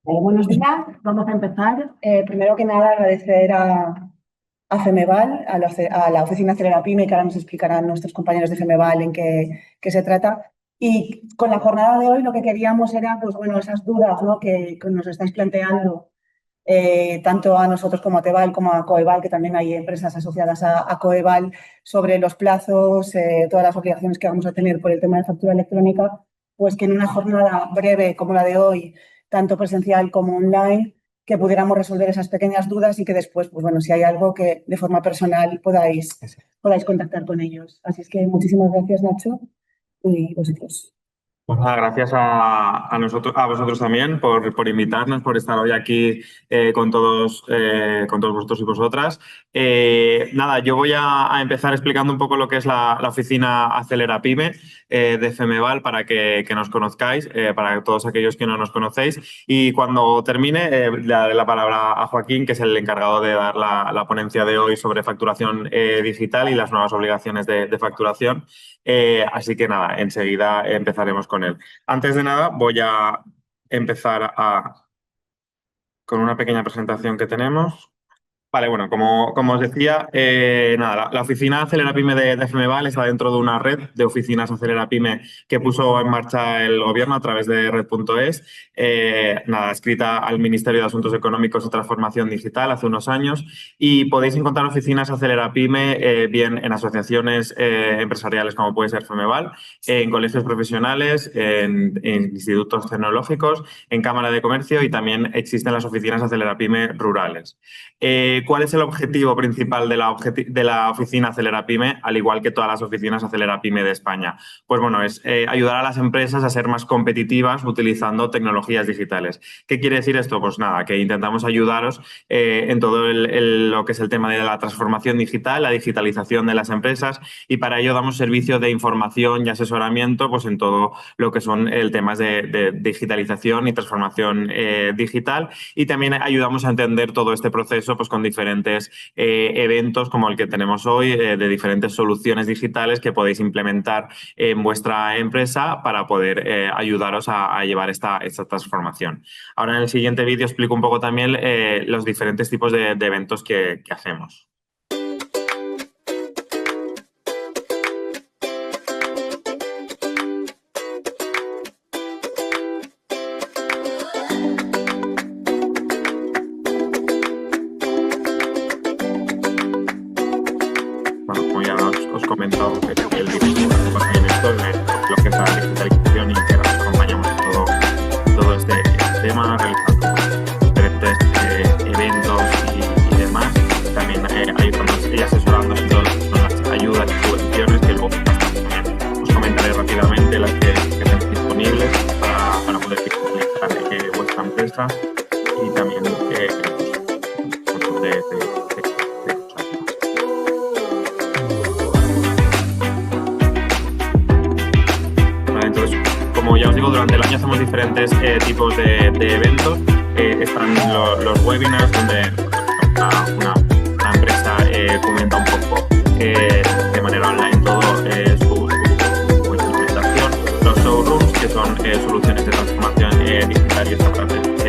Buenos días, vamos a empezar. Primero que nada, agradecer a Femeval, a la oficina Acelera Pyme, que ahora nos explicarán nuestros compañeros de Femeval en qué se trata. Y con la jornada de hoy lo que queríamos era, pues bueno, esas dudas, ¿no?, que nos estáis planteando, tanto a nosotros como a Teval, como a Coeval, que también hay empresas asociadas a Coeval, sobre los plazos, todas las obligaciones que vamos a tener por el tema de factura electrónica, pues que en una jornada breve como la de hoy, tanto presencial como online, que pudiéramos resolver esas pequeñas dudas y que después, pues bueno, si hay algo que de forma personal podáis contactar con ellos. Así es que muchísimas gracias, Nacho, y vosotros. Pues nada, gracias a vosotros también por invitarnos, por estar hoy aquí con todos vosotros y vosotras. Nada, yo voy a empezar explicando un poco lo que es la oficina Acelera Pyme de Femeval para que nos conozcáis, para todos aquellos que no nos conocéis. Y cuando termine, le daré la palabra a Joaquín, que es el encargado de dar la ponencia de hoy sobre facturación digital y las nuevas obligaciones de facturación. Así que nada, enseguida empezaremos con él. Antes de nada, voy a empezar con una pequeña presentación que tenemos. Vale, bueno, como os decía, nada, la oficina Acelera Pyme de Femeval está dentro de una red de oficinas Acelera Pyme que puso en marcha el gobierno a través de red.es, nada, escrita al Ministerio de Asuntos Económicos y Transformación Digital hace unos años, y podéis encontrar oficinas Acelera Pyme bien en asociaciones empresariales como puede ser Femeval, en colegios profesionales, en institutos tecnológicos, en Cámara de Comercio, y también existen las oficinas Acelera Pyme rurales. ¿Cuál es el objetivo principal de la oficina Acelera Pyme, al igual que todas las oficinas Acelera Pyme de España? Pues bueno, es ayudar a las empresas a ser más competitivas utilizando tecnologías digitales. ¿Qué quiere decir esto? Pues nada, que intentamos ayudaros en todo lo que es el tema de la transformación digital, la digitalización de las empresas, y para ello damos servicio de información y asesoramiento pues en todo lo que son el temas de digitalización y transformación digital, y también ayudamos a entender todo este proceso pues con diferentes eventos como el que tenemos hoy, de diferentes soluciones digitales que podéis implementar en vuestra empresa para poder ayudaros a llevar esta transformación. Ahora en el siguiente vídeo explico un poco también los diferentes tipos de eventos que hacemos. Os he comentado el director en esto, lo que es la digitalización, y que acompañamos todo este tema, realizando diferentes eventos y demás. También ayudamos y asesorando en todas las ayudas y subvenciones, que luego os comentaré rápidamente las que tenéis disponibles para poder digitalizar vuestra empresa, y también como ya os digo, durante el año hacemos diferentes tipos de eventos. Están los webinars, donde una empresa comenta un poco de manera online todo su implementación. Los showrooms, que son soluciones de transformación digital y escaparates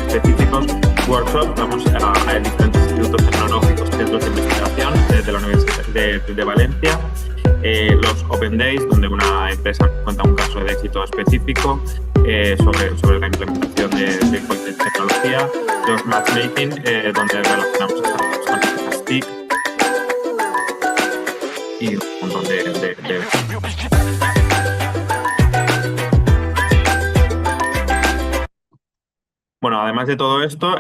específicos. Workshops, vamos a diferentes institutos tecnológicos, centros de investigación de la Universidad de Valencia. Los Open Days, donde una empresa cuenta un caso de éxito específico sobre la implementación de cualquier tecnología. Los Matchmaking, donde relacionamos estas con empresas TIC, y un montón de Bueno, además de todo esto,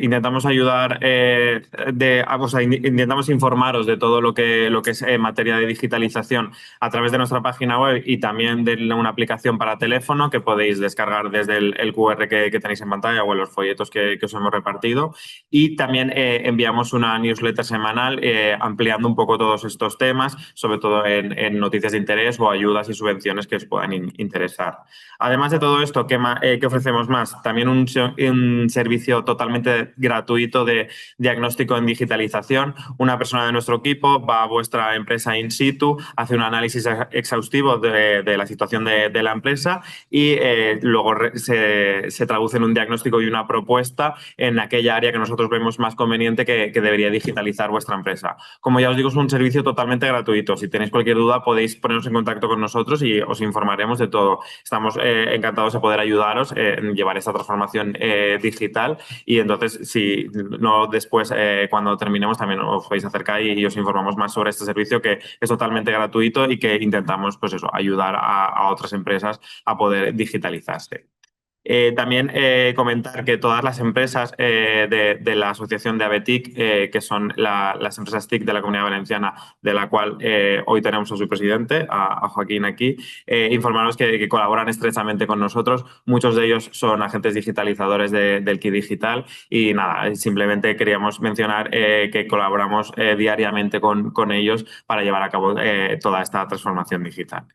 intentamos ayudar, intentamos informaros de todo lo que es materia de digitalización a través de nuestra página web, y también de una aplicación para teléfono que podéis descargar desde el QR que tenéis en pantalla o en los folletos que os hemos repartido. Y también enviamos una newsletter semanal ampliando un poco todos estos temas, sobre todo en noticias de interés o ayudas y subvenciones que os puedan interesar. Además de todo esto, ¿qué ofrecemos más? También un un servicio totalmente gratuito de diagnóstico en digitalización. Una persona de nuestro equipo va a vuestra empresa in situ, hace un análisis exhaustivo de la situación de la empresa y luego se traduce en un diagnóstico y una propuesta en aquella área que nosotros vemos más conveniente que debería digitalizar vuestra empresa. Como ya os digo, es un servicio totalmente gratuito. Si tenéis cualquier duda, podéis poneros en contacto con nosotros y os informaremos de todo. Estamos encantados de poder ayudaros en llevar esta transformación digital y entonces, si no después, cuando terminemos, también os podéis acercar y os informamos más sobre este servicio que es totalmente gratuito y que intentamos, pues eso, ayudar a otras empresas a poder digitalizarse. También comentar que todas las empresas de la asociación de ABETIC, que son las empresas TIC de la Comunidad Valenciana, de la cual hoy tenemos a su presidente, a Joaquín aquí, informaros que colaboran estrechamente con nosotros. Muchos de ellos son agentes digitalizadores del KI Digital y nada, simplemente queríamos mencionar que colaboramos diariamente con ellos para llevar a cabo toda esta transformación digital.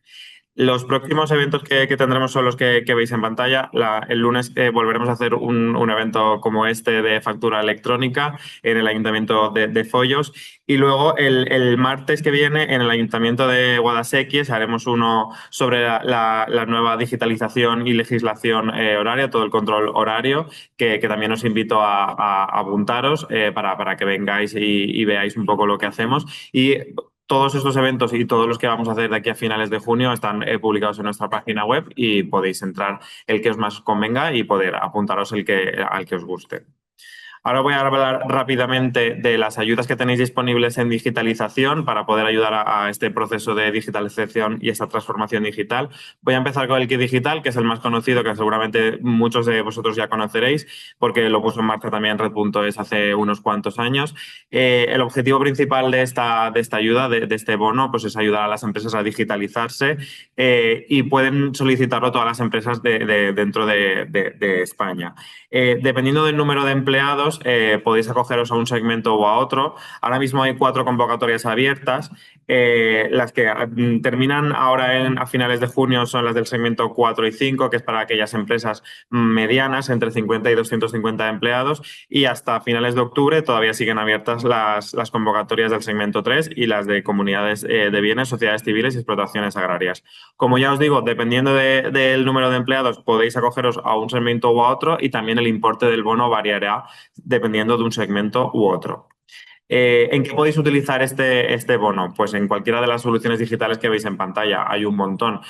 Los próximos eventos que tendremos son los que veis en pantalla. El lunes volveremos a hacer un evento como este de factura electrónica en el Ayuntamiento de Foios. Y luego el martes que viene en el Ayuntamiento de Guadasséquies haremos uno sobre la nueva digitalización y legislación horaria, todo el control horario, que también os invito a apuntaros para que vengáis y veáis un poco lo que hacemos. Y todos estos eventos y todos los que vamos a hacer de aquí a finales de junio están publicados en nuestra página web y podéis entrar el que os más convenga y poder apuntaros al que os guste. Ahora voy a hablar rápidamente de las ayudas que tenéis disponibles en digitalización para poder ayudar a este proceso de digitalización y esta transformación digital. Voy a empezar con el KIT Digital, que es el más conocido, que seguramente muchos de vosotros ya conoceréis, porque lo puso en marcha también Red.es hace unos cuantos años. El objetivo principal de esta ayuda, de este bono, pues es ayudar a las empresas a digitalizarse y pueden solicitarlo todas las empresas dentro de España. Dependiendo del número de empleados, podéis acogeros a un segmento o a otro. Ahora mismo hay 4 convocatorias abiertas. Las que terminan ahora a finales de junio son las del segmento 4 y 5, que es para aquellas empresas medianas, entre 50 y 250 empleados. Y hasta finales de octubre todavía siguen abiertas las convocatorias del segmento 3 y las de comunidades de bienes, sociedades civiles y explotaciones agrarias. Como ya os digo, dependiendo del número de empleados, podéis acogeros a un segmento u a otro y también el importe del bono variará dependiendo de un segmento u otro. ¿En qué podéis utilizar este bono? Pues en cualquiera de las soluciones digitales que veis en pantalla. Hay un montón.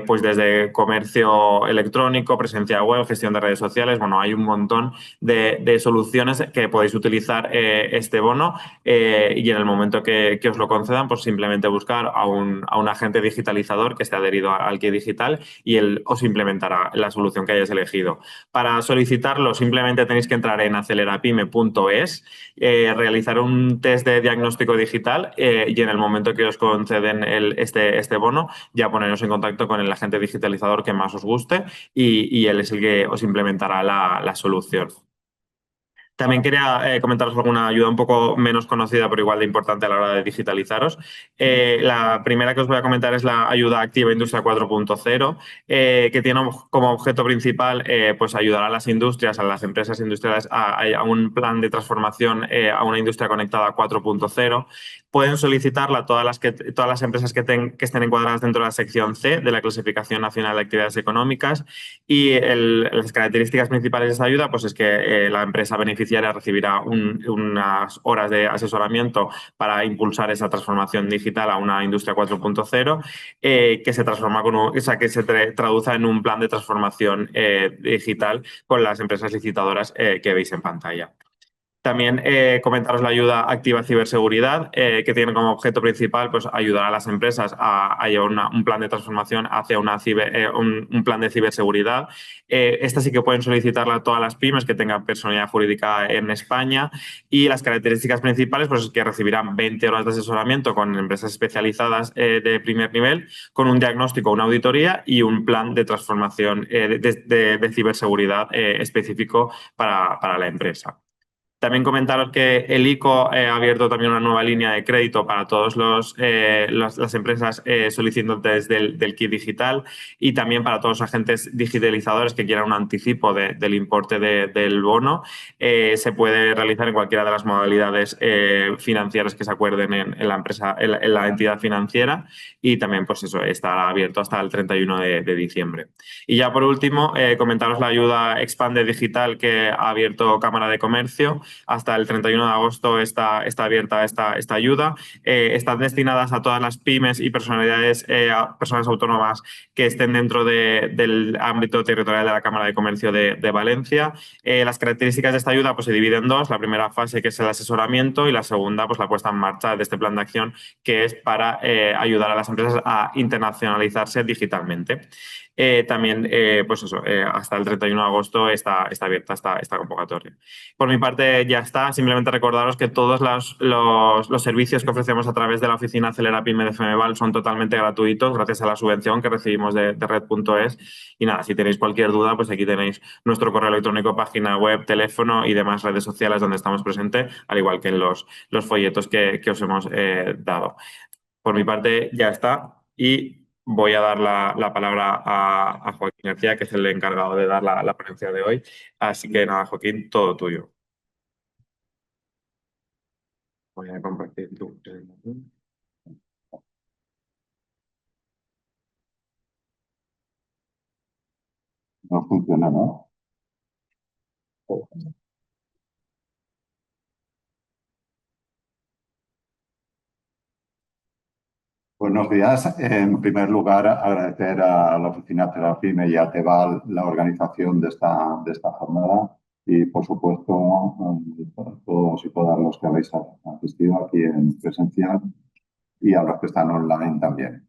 Pues desde comercio electrónico, presencia web, gestión de redes sociales. Bueno, hay un montón de soluciones que podéis utilizar este bono y en el momento que os lo concedan, pues simplemente buscar a un agente digitalizador que esté adherido al KIT Digital y él os implementará la solución que hayáis elegido. Para solicitarlo, simplemente tenéis que entrar en acelerapyme.es, realizar un test de diagnóstico digital y en el momento que os conceden este bono, ya poneros en contacto con el agente digitalizador que más os guste y él es el que os implementará la solución. También quería comentaros alguna ayuda un poco menos conocida, pero igual de importante a la hora de digitalizaros. La primera que os voy a comentar es la ayuda activa Industria 4.0, que tiene como objeto principal pues ayudar a las industrias, a las empresas industriales a un plan de transformación a una industria conectada 4.0. Pueden solicitarla todas las empresas que estén encuadradas dentro de la sección C de la Clasificación Nacional de Actividades Económicas y las características principales de esta ayuda pues es que la empresa beneficiaria recibirá unas horas de asesoramiento para impulsar esa transformación digital a una industria 4.0 que se transforma que se traduce en un plan de transformación digital con las empresas licitadoras que veis en pantalla. También comentaros la ayuda activa ciberseguridad, que tiene como objeto principal pues, ayudar a las empresas a llevar un plan de transformación hacia un plan de ciberseguridad. Esta sí que pueden solicitarla a todas las pymes que tengan personalidad jurídica en España y las características principales pues, es que recibirán 20 horas de asesoramiento con empresas especializadas de primer nivel, con un diagnóstico, una auditoría y un plan de transformación de ciberseguridad específico para la empresa. También comentaros que el ICO ha abierto también una nueva línea de crédito para todas las empresas solicitantes del kit digital y también para todos los agentes digitalizadores que quieran un anticipo del importe del bono. Se puede realizar en cualquiera de las modalidades financieras que se acuerden en la empresa, en la entidad financiera, y también pues eso está abierto hasta el 31 de diciembre. Y ya por último, comentaros la ayuda Expande Digital que ha abierto Cámara de Comercio. Hasta el 31 de agosto está abierta esta ayuda. Están destinadas a todas las pymes y personas autónomas que estén dentro del ámbito territorial de la Cámara de Comercio de Valencia. Las características de esta ayuda pues, se dividen en dos. La primera fase, que es el asesoramiento, y la segunda, pues la puesta en marcha de este plan de acción, que es para ayudar a las empresas a internacionalizarse digitalmente. También, pues eso, hasta el 31 de agosto está abierta esta convocatoria. Por mi parte ya está. Simplemente recordaros que todos los servicios que ofrecemos a través de la oficina Acelera Pyme de Femeval son totalmente gratuitos gracias a la subvención que recibimos de Red.es. Y nada, si tenéis cualquier duda, pues aquí tenéis nuestro correo electrónico, página web, teléfono y demás redes sociales donde estamos presentes, al igual que en los folletos que os hemos dado. Por mi parte ya está y voy a dar la palabra a Joaquín García, que es el encargado de dar la ponencia de hoy. Así que nada, Joaquín, todo tuyo. Voy a compartir tu presentación. No funciona, ¿no? Buenos días. En primer lugar, agradecer a la Oficina Terapime y a Teval la organización de esta jornada y, por supuesto, a todos y todas los que habéis asistido aquí en presencial y a los que están online también.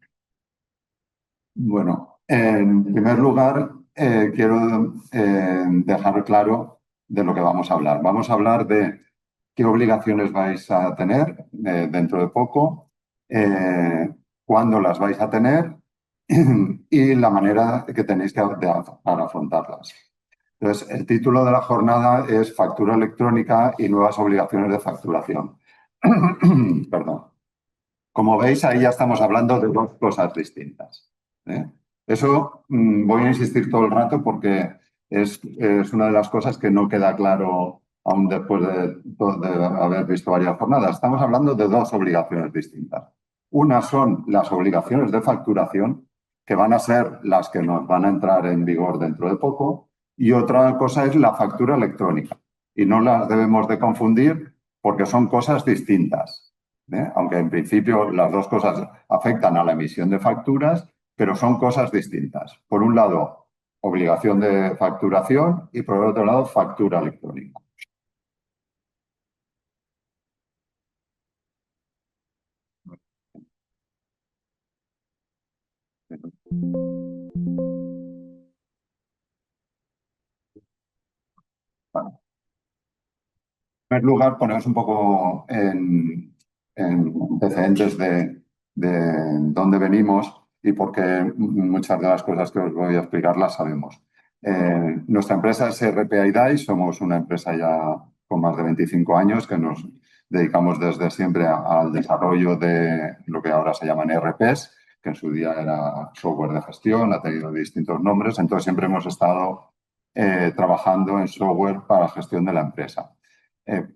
Bueno, en primer lugar, quiero dejar claro de lo que vamos a hablar. Vamos a hablar de qué obligaciones vais a tener dentro de poco, cuándo las vais a tener y la manera que tenéis para afrontarlas. Entonces, el título de la jornada es Factura electrónica y nuevas obligaciones de facturación. Perdón. Como veis, ahí ya estamos hablando de dos cosas distintas. Eso voy a insistir todo el rato porque es una de las cosas que no queda claro aún después de haber visto varias jornadas. Estamos hablando de dos obligaciones distintas. Una son las obligaciones de facturación, que van a ser las que nos van a entrar en vigor dentro de poco, y otra cosa es la factura electrónica. Y no las debemos de confundir porque son cosas distintas. Aunque en principio las dos cosas afectan a la emisión de facturas, pero son cosas distintas. Por un lado, obligación de facturación y por el otro lado, factura electrónica. Bueno, en primer lugar, ponemos un poco en antecedentes de dónde venimos y por qué muchas de las cosas que os voy a explicar las sabemos. Nuestra empresa es RP IDAI, somos una empresa ya con más de 25 años que nos dedicamos desde siempre al desarrollo de lo que ahora se llaman ERPs, que en su día era software de gestión, ha tenido distintos nombres, entonces siempre hemos estado trabajando en software para la gestión de la empresa.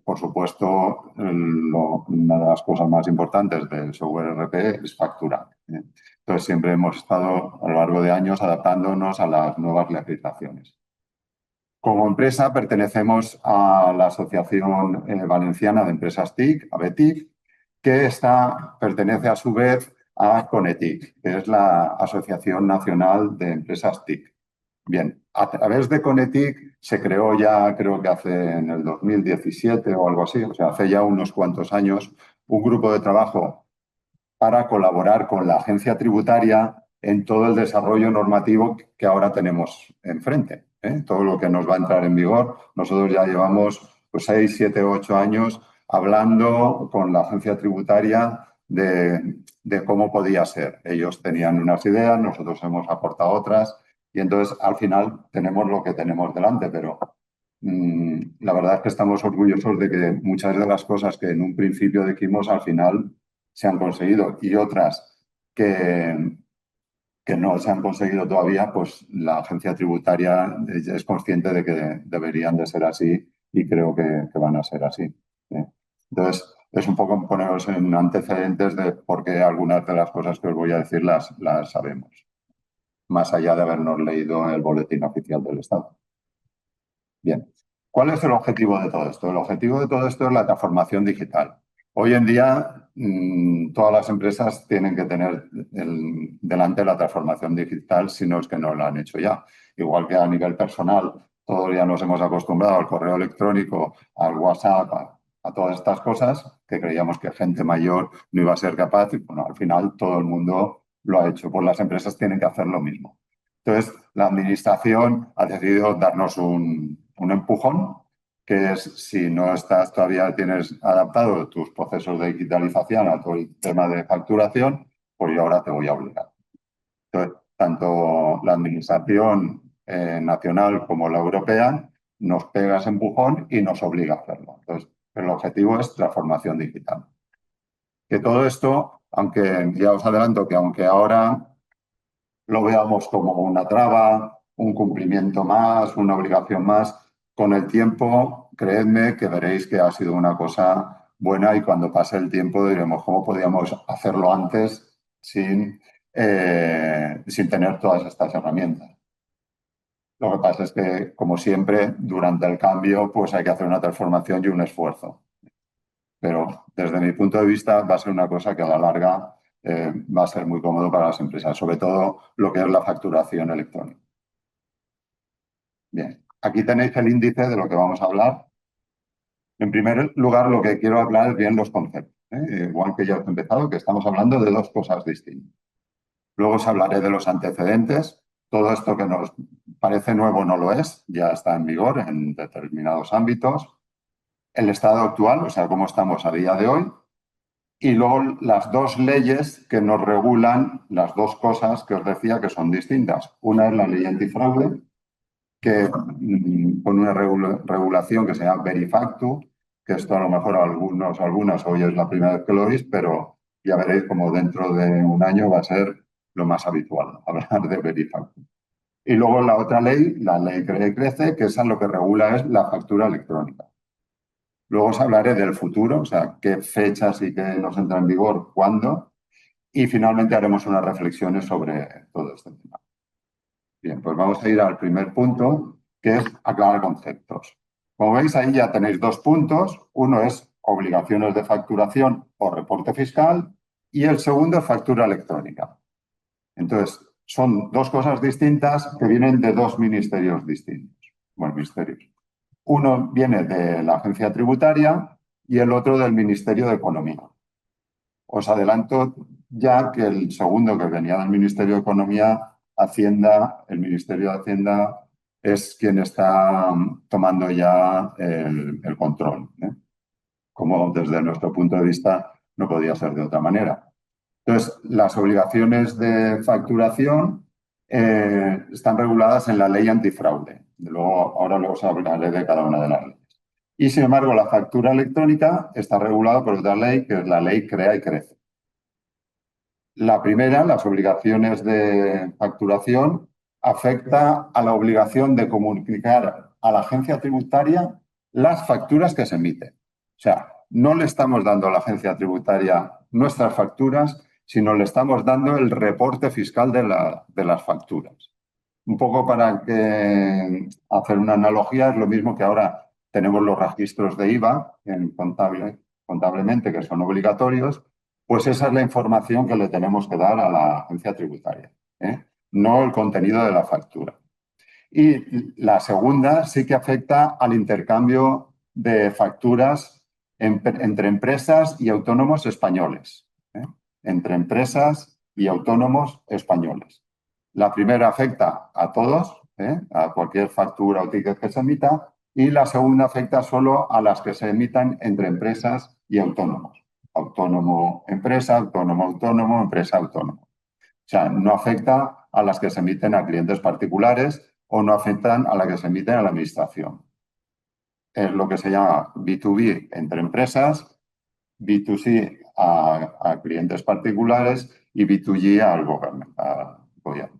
Por supuesto, una de las cosas más importantes del software RP es facturar. Entonces, siempre hemos estado a lo largo de años adaptándonos a las nuevas legislaciones. Como empresa, pertenecemos a la Asociación Valenciana de Empresas TIC, ABETIC, que pertenece a su vez a CONETIC, que es la Asociación Nacional de Empresas TIC. Bien, a través de CONETIC se creó ya, creo que en el 2017 o algo así, o sea, hace ya unos cuantos años, un grupo de trabajo para colaborar con la agencia tributaria en todo el desarrollo normativo que ahora tenemos enfrente. Todo lo que nos va a entrar en vigor. Nosotros ya llevamos 6, 7, 8 años hablando con la agencia tributaria de cómo podía ser. Ellos tenían unas ideas, nosotros hemos aportado otras y entonces al final tenemos lo que tenemos delante, pero la verdad es que estamos orgullosos de que muchas de las cosas que en un principio dijimos al final se han conseguido y otras que no se han conseguido todavía, pues la agencia tributaria es consciente de que deberían de ser así y creo que van a ser así. Entonces, es un poco poneros en antecedentes de por qué algunas de las cosas que os voy a decir las sabemos, más allá de habernos leído el boletín oficial del Estado. Bien, ¿cuál es el objetivo de todo esto? El objetivo de todo esto es la transformación digital. Hoy en día, todas las empresas tienen que tener delante la transformación digital, si no es que no la han hecho ya. Igual que a nivel personal, todos ya nos hemos acostumbrado al correo electrónico, al WhatsApp, a todas estas cosas que creíamos que gente mayor no iba a ser capaz. Y bueno, al final todo el mundo lo ha hecho. Pues las empresas tienen que hacer lo mismo. Entonces, la administración ha decidido darnos un empujón, que es si no estás todavía tienes adaptado tus procesos de digitalización a todo el tema de facturación, pues yo ahora te voy a obligar. Entonces, tanto la administración nacional como la europea nos pega ese empujón y nos obliga a hacerlo. Entonces, el objetivo es transformación digital. Que todo esto, aunque ya os adelanto que aunque ahora lo veamos como una traba, un cumplimiento más, una obligación más, con el tiempo, creedme que veréis que ha sido una cosa buena y cuando pase el tiempo diremos cómo podíamos hacerlo antes sin tener todas estas herramientas. Lo que pasa es que, como siempre, durante el cambio pues hay que hacer una transformación y un esfuerzo. Pero desde mi punto de vista va a ser una cosa que a la larga va a ser muy cómodo para las empresas, sobre todo lo que es la facturación electrónica. Bien, aquí tenéis el índice de lo que vamos a hablar. En primer lugar, lo que quiero hablar es bien los conceptos. Igual que ya os he empezado, que estamos hablando de dos cosas distintas. Luego os hablaré de los antecedentes. Todo esto que nos parece nuevo no lo es, ya está en vigor en determinados ámbitos. El estado actual, o sea, cómo estamos a día de hoy. Y luego las dos leyes que nos regulan las dos cosas que os decía que son distintas. Una es la ley antifraude, que con una regulación que se llama Verifactu, que esto a lo mejor algunas hoy es la primera vez que lo oís, pero ya veréis como dentro de un año va a ser lo más habitual, hablar de Verifactu. Y luego la otra ley, la ley Crece, que esa lo que regula es la factura electrónica. Luego os hablaré del futuro, o sea, qué fechas y qué nos entra en vigor, cuándo. Y finalmente haremos unas reflexiones sobre todo este tema. Bien, pues vamos a ir al primer punto, que es aclarar conceptos. Como veis, ahí ya tenéis dos puntos. Uno es obligaciones de facturación o reporte fiscal y el segundo es factura electrónica. Entonces, son dos cosas distintas que vienen de dos ministerios distintos. Bueno, ministerios. Uno viene de la agencia tributaria y el otro del Ministerio de Economía. Os adelanto ya que el segundo que venía del Ministerio de Economía, Hacienda, el Ministerio de Hacienda es quien está tomando ya el control, como desde nuestro punto de vista no podía ser de otra manera. Entonces, las obligaciones de facturación están reguladas en la ley antifraude. Ahora os hablaré de cada una de las leyes. Y, sin embargo, la factura electrónica está regulada por otra ley, que es la ley Crea y Crece. La primera, las obligaciones de facturación, afecta a la obligación de comunicar a la agencia tributaria las facturas que se emiten. O sea, no le estamos dando a la agencia tributaria nuestras facturas, sino le estamos dando el reporte fiscal de las facturas. Un poco para hacer una analogía, es lo mismo que ahora tenemos los registros de IVA contablemente, que son obligatorios, pues esa es la información que le tenemos que dar a la agencia tributaria, no el contenido de la factura. Y la segunda sí que afecta al intercambio de facturas entre empresas y autónomos españoles. Entre empresas y autónomos españoles. La primera afecta a todos, a cualquier factura o ticket que se emita, y la segunda afecta solo a las que se emitan entre empresas y autónomos. Autónomo, empresa, autónomo, autónomo, empresa, autónomo. O sea, no afecta a las que se emiten a clientes particulares o no afectan a las que se emiten a la administración. es lo que se llama B2B entre empresas, B2C a clientes particulares y B2G al gobierno.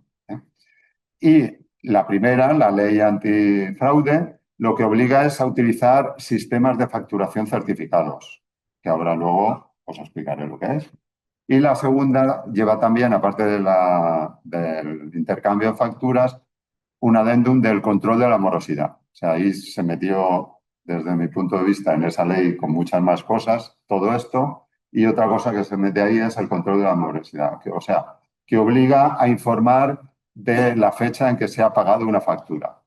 Y la primera, la ley antifraude, lo que obliga es a utilizar sistemas de facturación certificados, que ahora luego os explicaré lo que es. Y la segunda lleva también, aparte del intercambio de facturas, un adendum del control de la morosidad. O sea, ahí se metió, desde mi punto de vista, en esa ley con muchas más cosas, todo esto. Y otra cosa que se mete ahí es el control de la morosidad. O sea, que obliga a informar de la fecha en que se ha pagado una factura.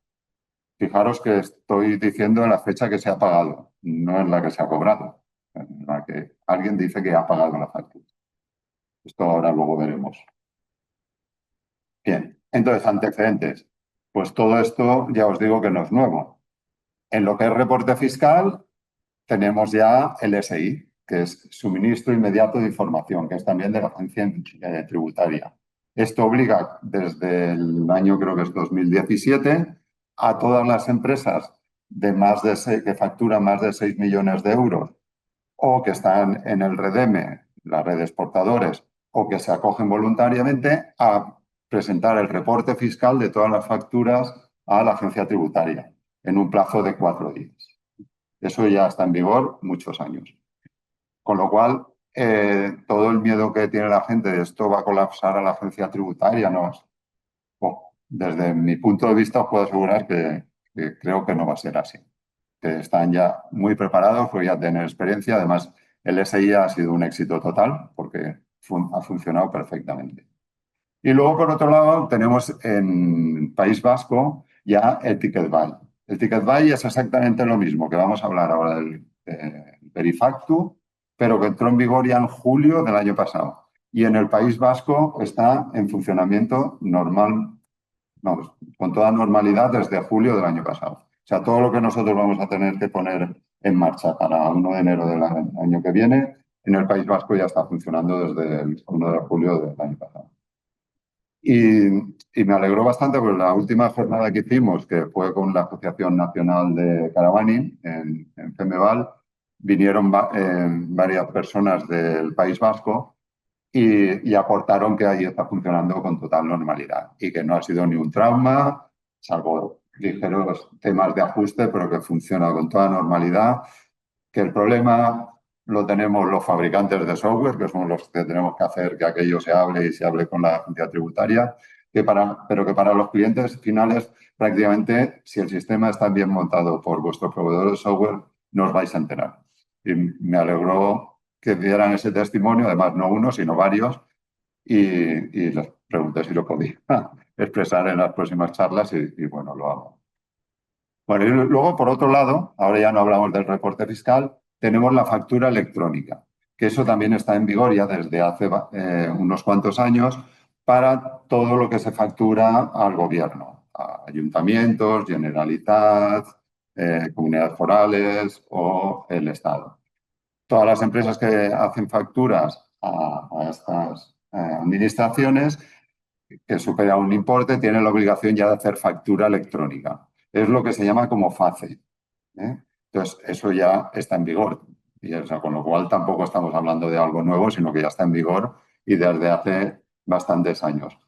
Fijaros que estoy diciendo la fecha que se ha pagado, no es la que se ha cobrado, en la que alguien dice que ha pagado la factura. Esto ahora luego veremos. Bien, entonces, antecedentes. Pues todo esto ya os digo que no es nuevo. En lo que es reporte fiscal, tenemos ya el SI, que es suministro inmediato de información, que es también de la agencia tributaria. Esto obliga desde el año, creo que es 2017, a todas las empresas que facturan más de 6 millones de euros o que están en el REDEME, la red de exportadores, o que se acogen voluntariamente a presentar el reporte fiscal de todas las facturas a la agencia tributaria en un plazo de 4 días. Eso ya está en vigor muchos años. Con lo cual, todo el miedo que tiene la gente de esto va a colapsar a la agencia tributaria, no. Desde mi punto de vista, os puedo asegurar que creo que no va a ser así. Que están ya muy preparados, porque ya tienen experiencia. Además, el SI ha sido un éxito total porque ha funcionado perfectamente. Y luego, por otro lado, tenemos en País Vasco ya el Ticket Buy. El Ticket Buy es exactamente lo mismo que vamos a hablar ahora del Verifactu, pero que entró en vigor ya en julio del año pasado. Y en el País Vasco está en funcionamiento normal, no, con toda normalidad desde julio del año pasado. O sea, todo lo que nosotros vamos a tener que poner en marcha para 1 de enero del año que viene, en el País Vasco ya está funcionando desde el 1 de julio del año pasado. Y me alegró bastante porque la última jornada que hicimos, que fue con la Asociación Nacional de Caravaning en Femeval, vinieron varias personas del País Vasco y aportaron que ahí está funcionando con total normalidad y que no ha sido ni un trauma, salvo ligeros temas de ajuste, pero que funciona con toda normalidad, que el problema lo tenemos los fabricantes de software, que somos los que tenemos que hacer que aquello se hable y se hable con la agencia tributaria, pero que para los clientes finales, prácticamente, si el sistema está bien montado por vuestro proveedor de software, no os vais a enterar. Y me alegró que dieran ese testimonio, además no uno, sino varios, y les pregunté si lo podía expresar en las próximas charlas y bueno, lo hago. Bueno, y luego, por otro lado, ahora ya no hablamos del reporte fiscal, tenemos la factura electrónica, que eso también está en vigor ya desde hace unos cuantos años para todo lo que se factura al gobierno, a ayuntamientos, Generalitat, comunidades forales o el Estado. Todas las empresas que hacen facturas a estas administraciones que supera un importe tienen la obligación ya de hacer factura electrónica. Es lo que se llama como FACE. Entonces, eso ya está en vigor. Y, o sea, con lo cual tampoco estamos hablando de algo nuevo, sino que ya está en vigor y desde hace bastantes años.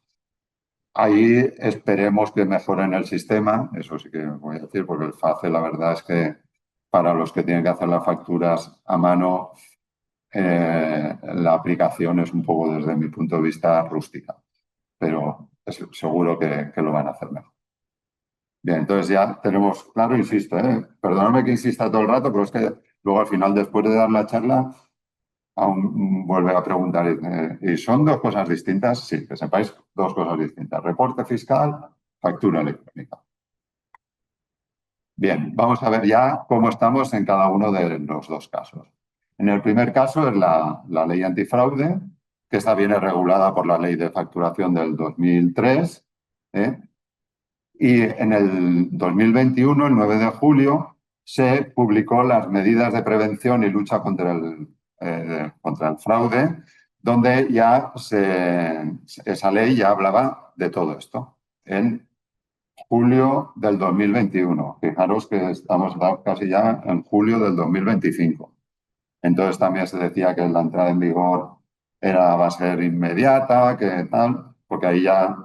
Ahí esperemos que mejoren el sistema, eso sí que voy a decir, porque el FACE la verdad es que para los que tienen que hacer las facturas a mano, la aplicación es un poco, desde mi punto de vista, rústica. Pero seguro que lo van a hacer mejor. Bien, entonces ya tenemos claro, insisto, perdóname que insista todo el rato, pero es que luego al final, después de dar la charla, aún vuelve a preguntar, ¿y son dos cosas distintas? Sí, que sepáis dos cosas distintas, reporte fiscal, factura electrónica. Bien, vamos a ver ya cómo estamos en cada uno de los dos casos. En el primer caso es la ley antifraude, que esta viene regulada por la ley de facturación del 2003, y en el 2021, el 9 de julio, se publicó las medidas de prevención y lucha contra el fraude, donde ya esa ley ya hablaba de todo esto en julio del 2021. Fijaros que estamos casi ya en julio del 2025. Entonces también se decía que la entrada en vigor va a ser inmediata, que tal, porque ahí ya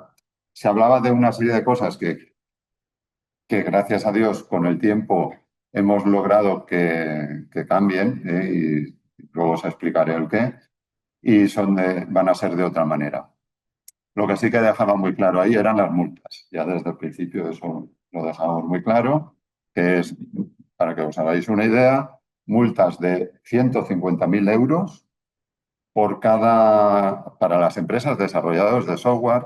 se hablaba de una serie de cosas que gracias a Dios con el tiempo hemos logrado que cambien, y luego os explicaré el qué, y van a ser de otra manera. Lo que sí que dejaba muy claro ahí eran las multas. Ya desde el principio eso lo dejamos muy claro, que es, para que os hagáis una idea, multas de 150.000 euros para las empresas desarrolladoras de software,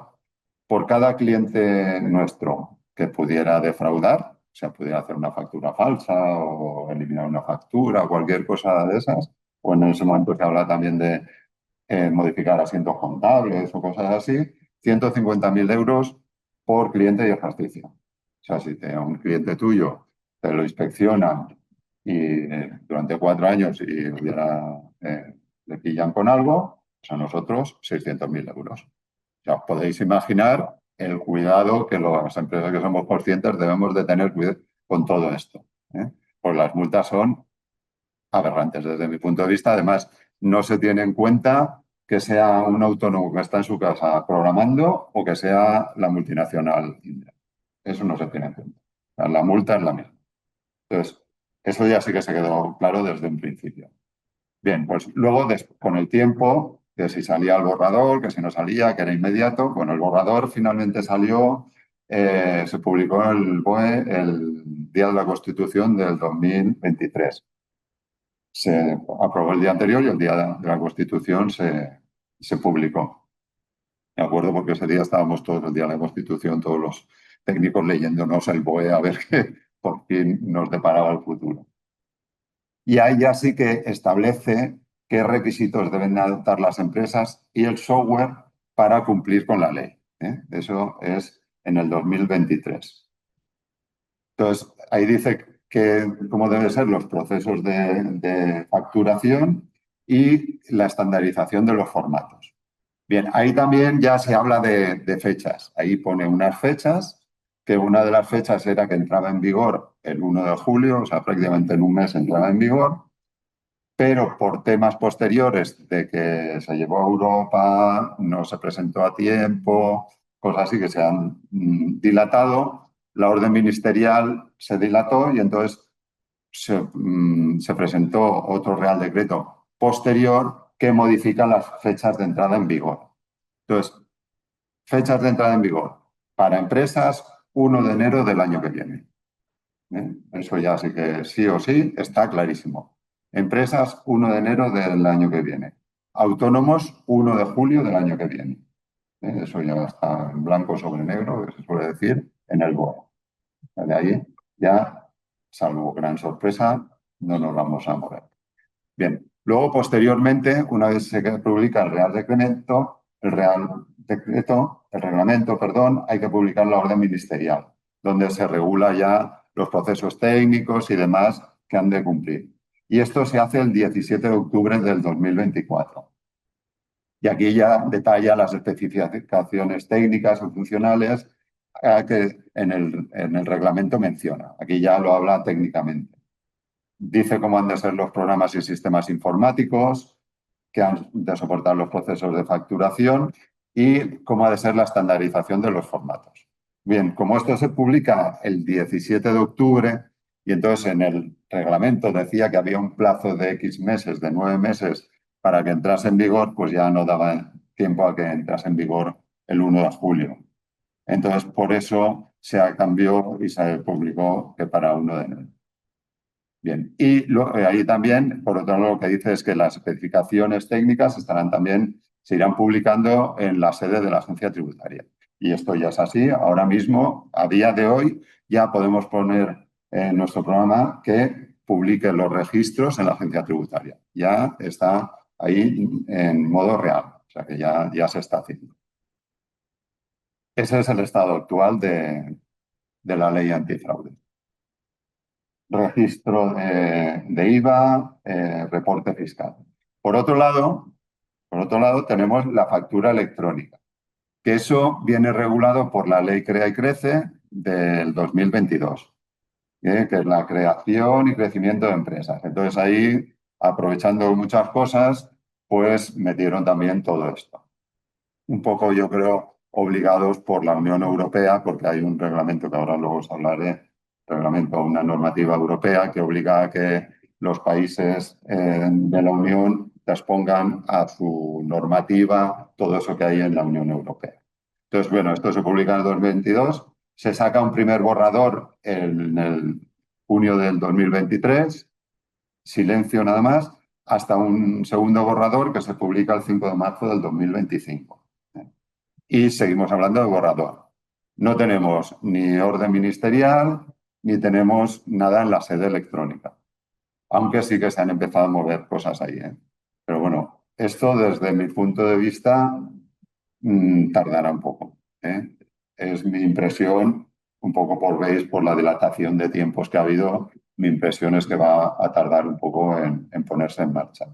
por cada cliente nuestro que pudiera defraudar, o sea, pudiera hacer una factura falsa o eliminar una factura o cualquier cosa de esas, o en ese momento se habla también de modificar asientos contables o cosas así, 150.000 euros por cliente y ejercicio. O sea, si un cliente tuyo te lo inspeccionan y durante 4 años y le pillan con algo, pues a nosotros 600.000 euros. O sea, os podéis imaginar el cuidado que las empresas que somos conscientes debemos de tener con todo esto. Pues las multas son aberrantes desde mi punto de vista. Además, no se tiene en cuenta que sea un autónomo que está en su casa programando o que sea la multinacional india. Eso no se tiene en cuenta. O sea, la multa es la misma. Entonces, eso ya sí que se quedó claro desde un principio. Bien, pues luego con el tiempo, que si salía el borrador, que si no salía, que era inmediato, bueno, el borrador finalmente salió, se publicó en el BOE el día de la Constitución del 2023. Se aprobó el día anterior y el día de la Constitución se publicó. Me acuerdo porque ese día estábamos todos el día de la Constitución, todos los técnicos leyéndonos el BOE a ver qué por fin nos deparaba el futuro. Y ahí ya sí que establece qué requisitos deben adoptar las empresas y el software para cumplir con la ley. Eso es en el 2023. Entonces, ahí dice cómo deben ser los procesos de facturación y la estandarización de los formatos. Bien, ahí también ya se habla de fechas. Ahí pone unas fechas, que una de las fechas era que entraba en vigor el 1 de julio, o sea, prácticamente en un mes entraba en vigor, pero por temas posteriores de que se llevó a Europa, no se presentó a tiempo, cosas así que se han dilatado, la orden ministerial se dilató y entonces se presentó otro Real Decreto posterior que modifica las fechas de entrada en vigor. Entonces, fechas de entrada en vigor para empresas 1 de enero del año que viene. Eso ya sí que sí o sí está clarísimo. Empresas 1 de enero del año que viene. Autónomos 1 de julio del año que viene. Eso ya está en blanco sobre negro, que se suele decir, en el BOE. De ahí ya, salvo gran sorpresa, no nos vamos a mover. Bien, luego posteriormente, una vez se publica el reglamento, hay que publicar la orden ministerial, donde se regula ya los procesos técnicos y demás que han de cumplir. Y esto se hace el 17 de octubre del 2024. Y aquí ya detalla las especificaciones técnicas o funcionales que en el reglamento menciona. Aquí ya lo habla técnicamente. Dice cómo han de ser los programas y sistemas informáticos, que han de soportar los procesos de facturación y cómo ha de ser la estandarización de los formatos. Bien, como esto se publica el 17 de octubre y entonces en el reglamento decía que había un plazo de X meses, de 9 meses, para que entrase en vigor, pues ya no daba tiempo a que entrase en vigor el 1 de julio. Entonces, por eso se cambió y se publicó que para 1 de enero. Bien, y ahí también, por otro lado, lo que dice es que las especificaciones técnicas se irán publicando en la sede de la agencia tributaria. Y esto ya es así. Ahora mismo, a día de hoy, ya podemos poner en nuestro programa que publique los registros en la agencia tributaria. Ya está ahí en modo real, o sea que ya se está haciendo. Ese es el estado actual de la ley antifraude. Registro de IVA, reporte fiscal. Por otro lado, tenemos la factura electrónica, que eso viene regulado por la ley Crea y Crece del 2022, que es la creación y crecimiento de empresas. Entonces ahí, aprovechando muchas cosas, pues metieron también todo esto. Un poco, yo creo, obligados por la Unión Europea, porque hay un reglamento que ahora luego os hablaré, reglamento, una normativa europea que obliga a que los países de la Unión transpongan a su normativa todo eso que hay en la Unión Europea. Entonces, bueno, esto se publica en el 2022, se saca un primer borrador en el junio del 2023, silencio nada más, hasta un segundo borrador que se publica el 5 de marzo del 2025. Y seguimos hablando de borrador. No tenemos ni orden ministerial, ni tenemos nada en la sede electrónica. Aunque sí que se han empezado a mover cosas ahí, ¿eh? Pero bueno, esto desde mi punto de vista tardará un poco, ¿eh? Es mi impresión, un poco veis, por la dilatación de tiempos que ha habido, mi impresión es que va a tardar un poco en ponerse en marcha.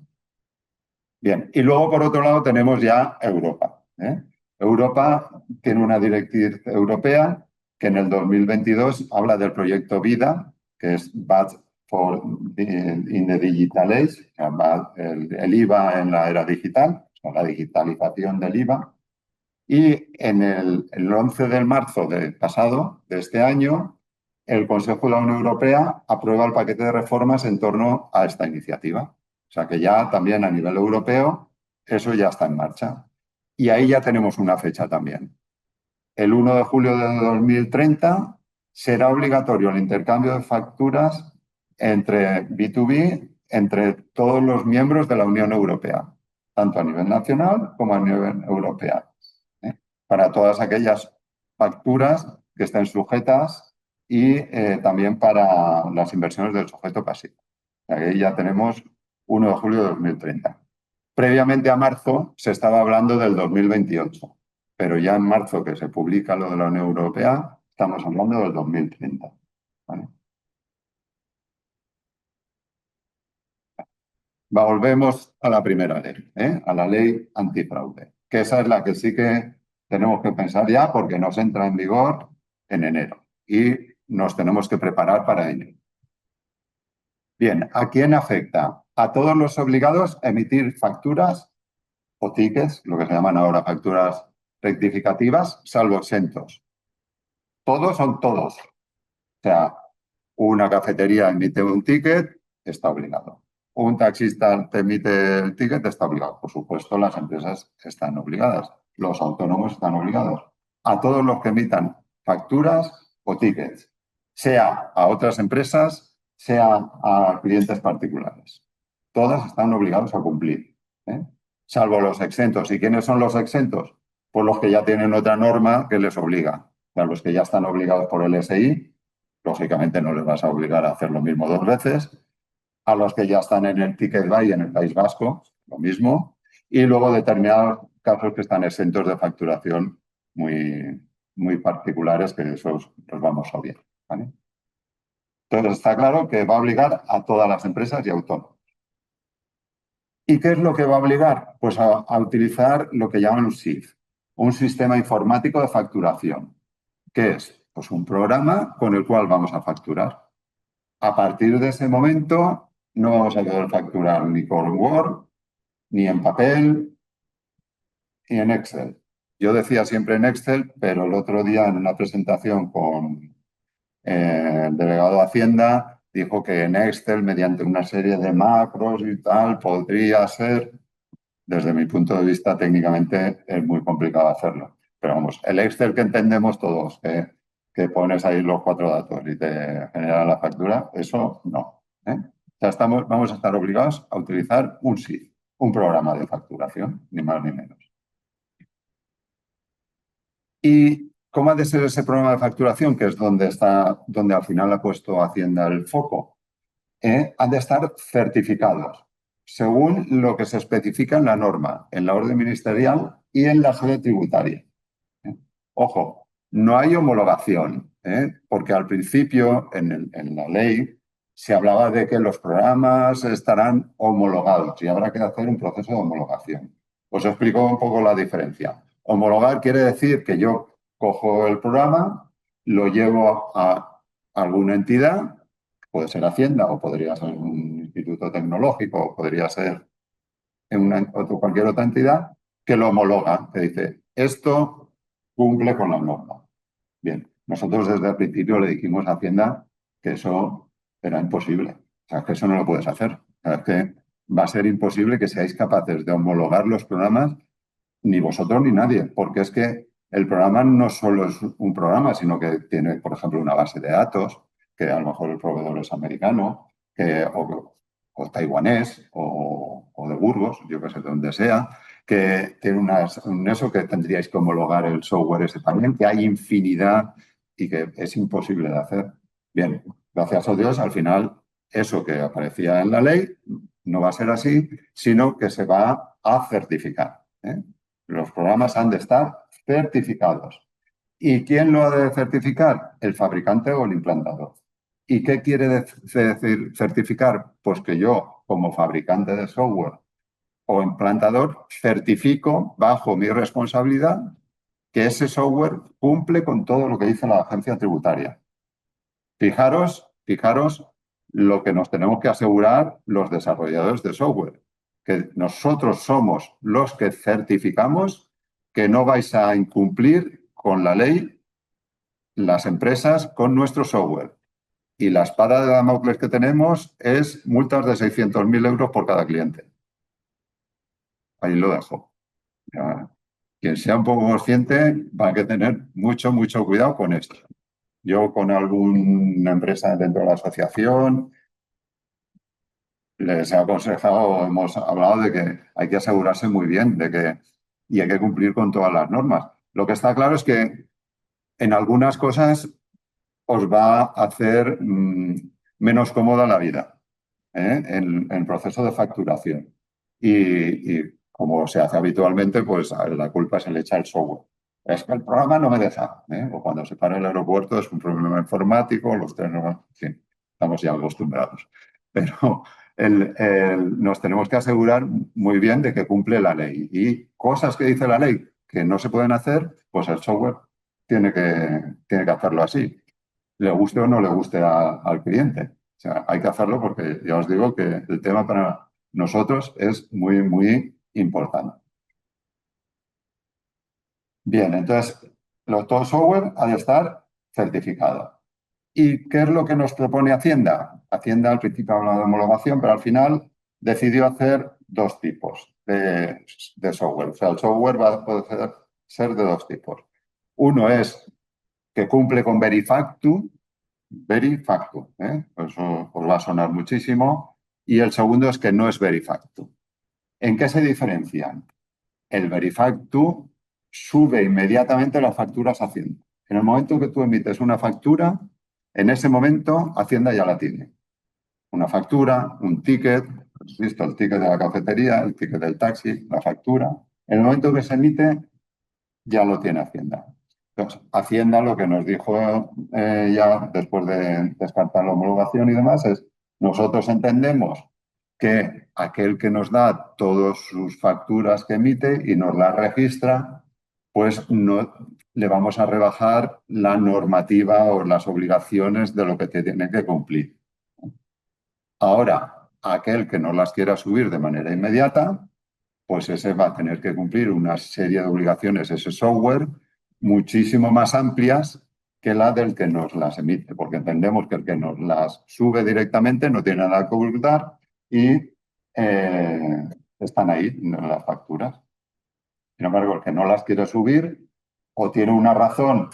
Bien, y luego por otro lado tenemos ya Europa, ¿eh? Europa tiene una directriz europea que en el 2022 habla del proyecto VIDA, que es VAT in the Digital Age, el IVA en la era digital, o sea, la digitalización del IVA. Y en el 11 de marzo de este año, el Consejo de la Unión Europea aprueba el paquete de reformas en torno a esta iniciativa. O sea que ya también a nivel europeo eso ya está en marcha. Y ahí ya tenemos una fecha también. El 1 de julio de 2030 será obligatorio el intercambio de facturas entre B2B, entre todos los miembros de la Unión Europea, tanto a nivel nacional como a nivel europeo, para todas aquellas facturas que estén sujetas y también para las inversiones del sujeto pasivo. Ahí ya tenemos 1 de julio de 2030. Previamente a marzo se estaba hablando del 2028, pero ya en marzo que se publica lo de la Unión Europea, estamos hablando del 2030. ¿Vale? Volvemos a la primera ley, a la ley antifraude, que esa es la que sí que tenemos que pensar ya porque nos entra en vigor en enero y nos tenemos que preparar para ello. Bien, ¿a quién afecta? A todos los obligados a emitir facturas o tickets, lo que se llaman ahora facturas rectificativas, salvo exentos. Todos son todos. O sea, una cafetería emite un ticket, está obligado. Un taxista te emite el ticket, está obligado. Por supuesto, las empresas están obligadas. Los autónomos están obligados. A todos los que emitan facturas o tickets, sea a otras empresas, sea a clientes particulares. Todas están obligados a cumplir, salvo los exentos. ¿Y quiénes son los exentos? Pues los que ya tienen otra norma que les obliga. O sea, los que ya están obligados por el SI, lógicamente no les vas a obligar a hacer lo mismo 2 veces. A los que ya están en el Ticket Buy en el País Vasco, lo mismo. Y luego determinados casos que están exentos de facturación muy, muy particulares, que esos los vamos a obviar, ¿vale? Entonces está claro que va a obligar a todas las empresas y autónomos. ¿Y qué es lo que va a obligar? Pues a utilizar lo que llaman un SIF, un sistema informático de facturación, que es pues, un programa con el cual vamos a facturar. A partir de ese momento no vamos a poder facturar ni con Word, ni en papel, ni en Excel. Yo decía siempre en Excel, pero el otro día en una presentación con el delegado de Hacienda dijo que en Excel, mediante una serie de macros y tal, podría ser, desde mi punto de vista, técnicamente es muy complicado hacerlo. Pero vamos, el Excel que entendemos todos, que pones ahí los 4 datos y te genera la factura, eso no. O sea, vamos a estar obligados a utilizar un SIF, un programa de facturación, ni más ni menos. ¿Y cómo ha de ser ese programa de facturación, que es donde al final ha puesto Hacienda el foco? Han de estar certificados según lo que se especifica en la norma, en la orden ministerial y en la sede tributaria. Ojo, no hay homologación, porque al principio en la ley se hablaba de que los programas estarán homologados y habrá que hacer un proceso de homologación. Os explico un poco la diferencia. Homologar quiere decir que yo cojo el programa, lo llevo a alguna entidad, puede ser Hacienda o podría ser un instituto tecnológico o podría ser cualquier otra entidad, que lo homologa, que dice, esto cumple con la norma. Bien, nosotros desde el principio le dijimos a Hacienda que eso era imposible. O sea, que eso no lo puedes hacer. O sea, es que va a ser imposible que seáis capaces de homologar los programas, ni vosotros ni nadie, porque es que el programa no solo es un programa, sino que tiene, por ejemplo, una base de datos, que a lo mejor el proveedor es americano, o taiwanés, o de Burgos, yo que sé, de donde sea, que tiene un eso que tendríais que homologar el software ese también, que hay infinidad y que es imposible de hacer. Bien, gracias a Dios, al final, eso que aparecía en la ley no va a ser así, sino que se va a certificar, ¿eh? Los programas han de estar certificados. ¿Y quién lo ha de certificar? El fabricante o el implantador. ¿Y qué quiere decir certificar? Pues que yo, como fabricante de software o implantador, certifico bajo mi responsabilidad que ese software cumple con todo lo que dice la agencia tributaria. Fijaros lo que nos tenemos que asegurar los desarrolladores de software, que nosotros somos los que certificamos que no vais a incumplir con la ley las empresas con nuestro software. Y la espada de Damocles que tenemos es multas de 600.000 euros por cada cliente. Ahí lo dejo. Ya, quien sea un poco consciente va a que tener mucho, mucho cuidado con esto. Yo con alguna empresa dentro de la asociación les he aconsejado, hemos hablado de que hay que asegurarse muy bien y hay que cumplir con todas las normas. Lo que está claro es que en algunas cosas os va a hacer menos cómoda la vida, ¿eh? En el proceso de facturación. Y como se hace habitualmente, pues la culpa se le echa al software. Es que el programa no me deja, ¿eh? O cuando se para el aeropuerto es un problema informático, los trenes, en fin, estamos ya acostumbrados. Pero nos tenemos que asegurar muy bien de que cumple la ley. Y cosas que dice la ley que no se pueden hacer, pues el software tiene que hacerlo así, le guste o no le guste al cliente. O sea, hay que hacerlo porque ya os digo que el tema para nosotros es muy, muy importante. Bien, entonces, todo software ha de estar certificado. ¿Y qué es lo que nos propone Hacienda? Hacienda al principio hablaba de homologación, pero al final decidió hacer dos tipos de software. O sea, el software va a poder ser de dos tipos. Uno es que cumple con Verifactu, eso os va a sonar muchísimo. Y el segundo es que no es Verifactu. ¿En qué se diferencian? El Verifactu sube inmediatamente las facturas a Hacienda. En el momento que tú emites una factura, en ese momento Hacienda ya la tiene. Una factura, un ticket, ¿has visto? El ticket de la cafetería, el ticket del taxi, la factura. En el momento que se emite, ya lo tiene Hacienda. Entonces, Hacienda lo que nos dijo ya después de descartar la homologación y demás es, nosotros entendemos que aquel que nos da todas sus facturas que emite y nos las registra, pues no le vamos a rebajar la normativa o las obligaciones de lo que tiene que cumplir. Ahora, aquel que no las quiera subir de manera inmediata, pues ese va a tener que cumplir una serie de obligaciones, ese software, muchísimo más amplias que la del que nos las emite, porque entendemos que el que nos las sube directamente no tiene nada que ocultar y están ahí en las facturas. Sin embargo, el que no las quiere subir o tiene una razón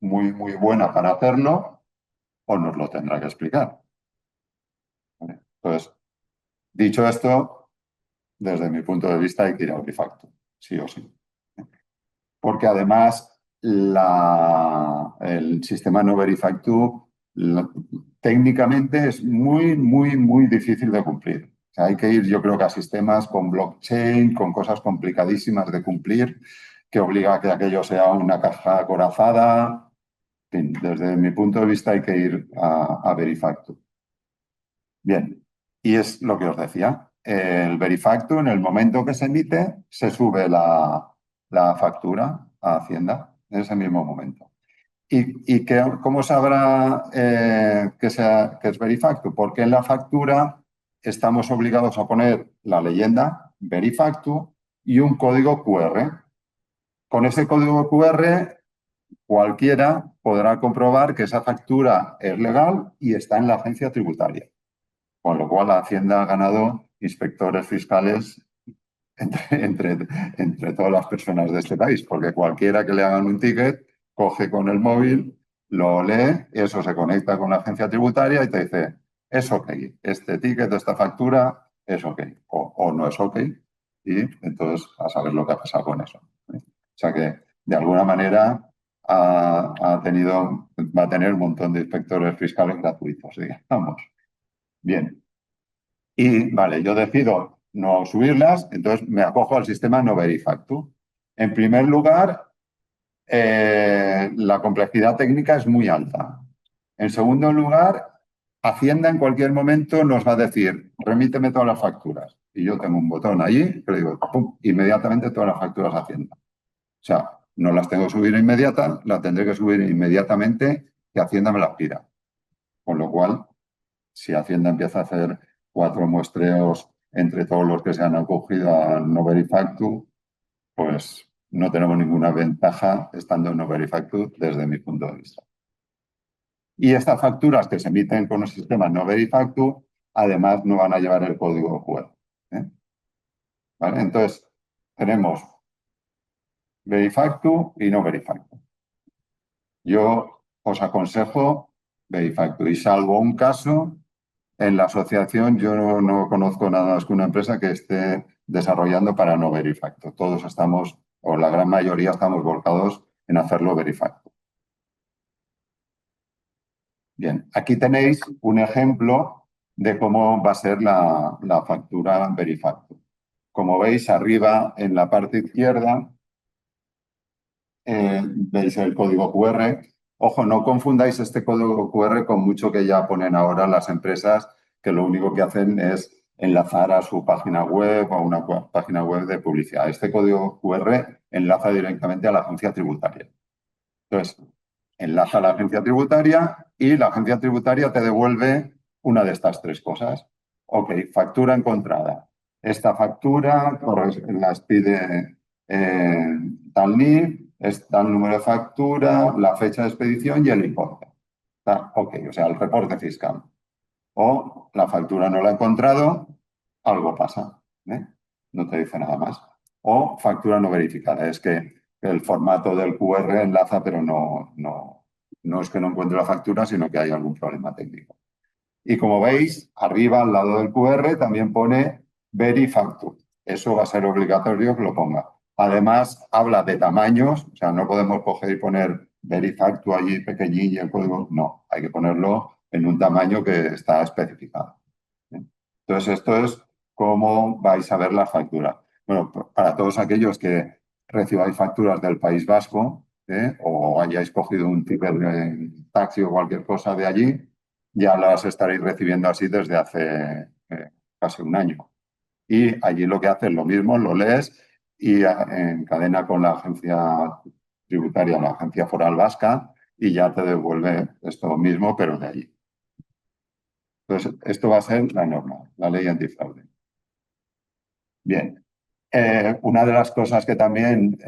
muy, muy buena para hacerlo o nos lo tendrá que explicar. Entonces, dicho esto, desde mi punto de vista hay que ir a Verifactu, sí o sí. Porque además el sistema no Verifactu técnicamente es muy, muy, muy difícil de cumplir. O sea, hay que ir, yo creo que a sistemas con blockchain, con cosas complicadísimas de cumplir, que obliga a que aquello sea una caja acorazada. En fin, desde mi punto de vista hay que ir a Verifactu. Bien, y es lo que os decía. El Verifactu, en el momento que se emite, se sube la factura a Hacienda en ese mismo momento. ¿Cómo sabrá que es Verifactu? Porque en la factura estamos obligados a poner la leyenda Verifactu y un código QR. Con ese código QR, cualquiera podrá comprobar que esa factura es legal y está en la agencia tributaria. Con lo cual, la Hacienda ha ganado inspectores fiscales entre todas las personas de este país, porque cualquiera que le hagan un ticket coge con el móvil, lo lee, eso se conecta con la agencia tributaria y te dice, es ok, este ticket, esta factura es ok, o no es ok, y entonces a saber lo que ha pasado con eso. O sea que, de alguna manera, va a tener un montón de inspectores fiscales gratuitos, digamos. Bien. Y vale, yo decido no subirlas, entonces me acojo al sistema no Verifactu. En primer lugar, la complejidad técnica es muy alta. En segundo lugar, Hacienda en cualquier momento nos va a decir, remíteme todas las facturas. Y yo tengo un botón allí que le digo, pum, inmediatamente todas las facturas a Hacienda. O sea, no las tengo que subir inmediata, las tendré que subir inmediatamente que Hacienda me las pida. Con lo cual, si Hacienda empieza a hacer 4 muestreos entre todos los que se han acogido a no Verifactu, pues no tenemos ninguna ventaja estando en no Verifactu desde mi punto de vista. Y estas facturas que se emiten con el sistema no Verifactu, además no van a llevar el código QR. ¿Vale? Entonces, tenemos Verifactu y no Verifactu. Yo os aconsejo Verifactu y salvo un caso, en la asociación yo no conozco nada más que una empresa que esté desarrollando para no Verifactu. Todos estamos, o la gran mayoría, estamos volcados en hacerlo Verifactu. Bien, aquí tenéis un ejemplo de cómo va a ser la factura Verifactu. Como veis, arriba en la parte izquierda veis el código QR. Ojo, no confundáis este código QR con mucho que ya ponen ahora las empresas, que lo único que hacen es enlazar a su página web o a una página web de publicidad. Este código QR enlaza directamente a la agencia tributaria. Entonces, enlaza a la agencia tributaria y la agencia tributaria te devuelve una de estas 3 cosas. Ok, factura encontrada. Esta factura las pide tal NIF, está el número de factura, la fecha de expedición y el importe. Está ok, o sea, el reporte fiscal. O la factura no la he encontrado, algo pasa. No te dice nada más. O factura no verificada. Es que el formato del QR enlaza, pero no es que no encuentre la factura, sino que hay algún problema técnico. Y como veis, arriba al lado del QR también pone Verifactu. Eso va a ser obligatorio que lo ponga. Además, habla de tamaños, o sea, no podemos coger y poner Verifactu allí pequeñín y el código. No, hay que ponerlo en un tamaño que está especificado. Entonces, esto es cómo vais a ver la factura. Bueno, para todos aquellos que recibáis facturas del País Vasco o hayáis cogido un ticket de taxi o cualquier cosa de allí, ya las estaréis recibiendo así desde hace casi un año. Y allí lo que haces lo mismo, lo lees y encadena con la agencia tributaria, la agencia foral vasca, y ya te devuelve esto mismo, pero de allí. Entonces, esto va a ser la norma, la ley antifraude. Bien. Una de las cosas que también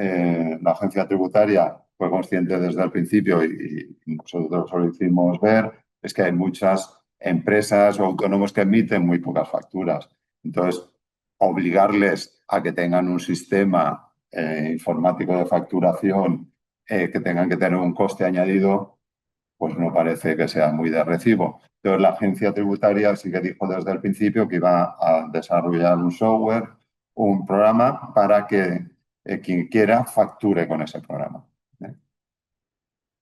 la agencia tributaria fue consciente desde el principio y nosotros lo hicimos ver, es que hay muchas empresas o autónomos que emiten muy pocas facturas. Entonces, obligarles a que tengan un sistema informático de facturación que tengan que tener un coste añadido, pues no parece que sea muy de recibo. Entonces, la agencia tributaria sí que dijo desde el principio que iba a desarrollar un software, un programa para que quien quiera facture con ese programa.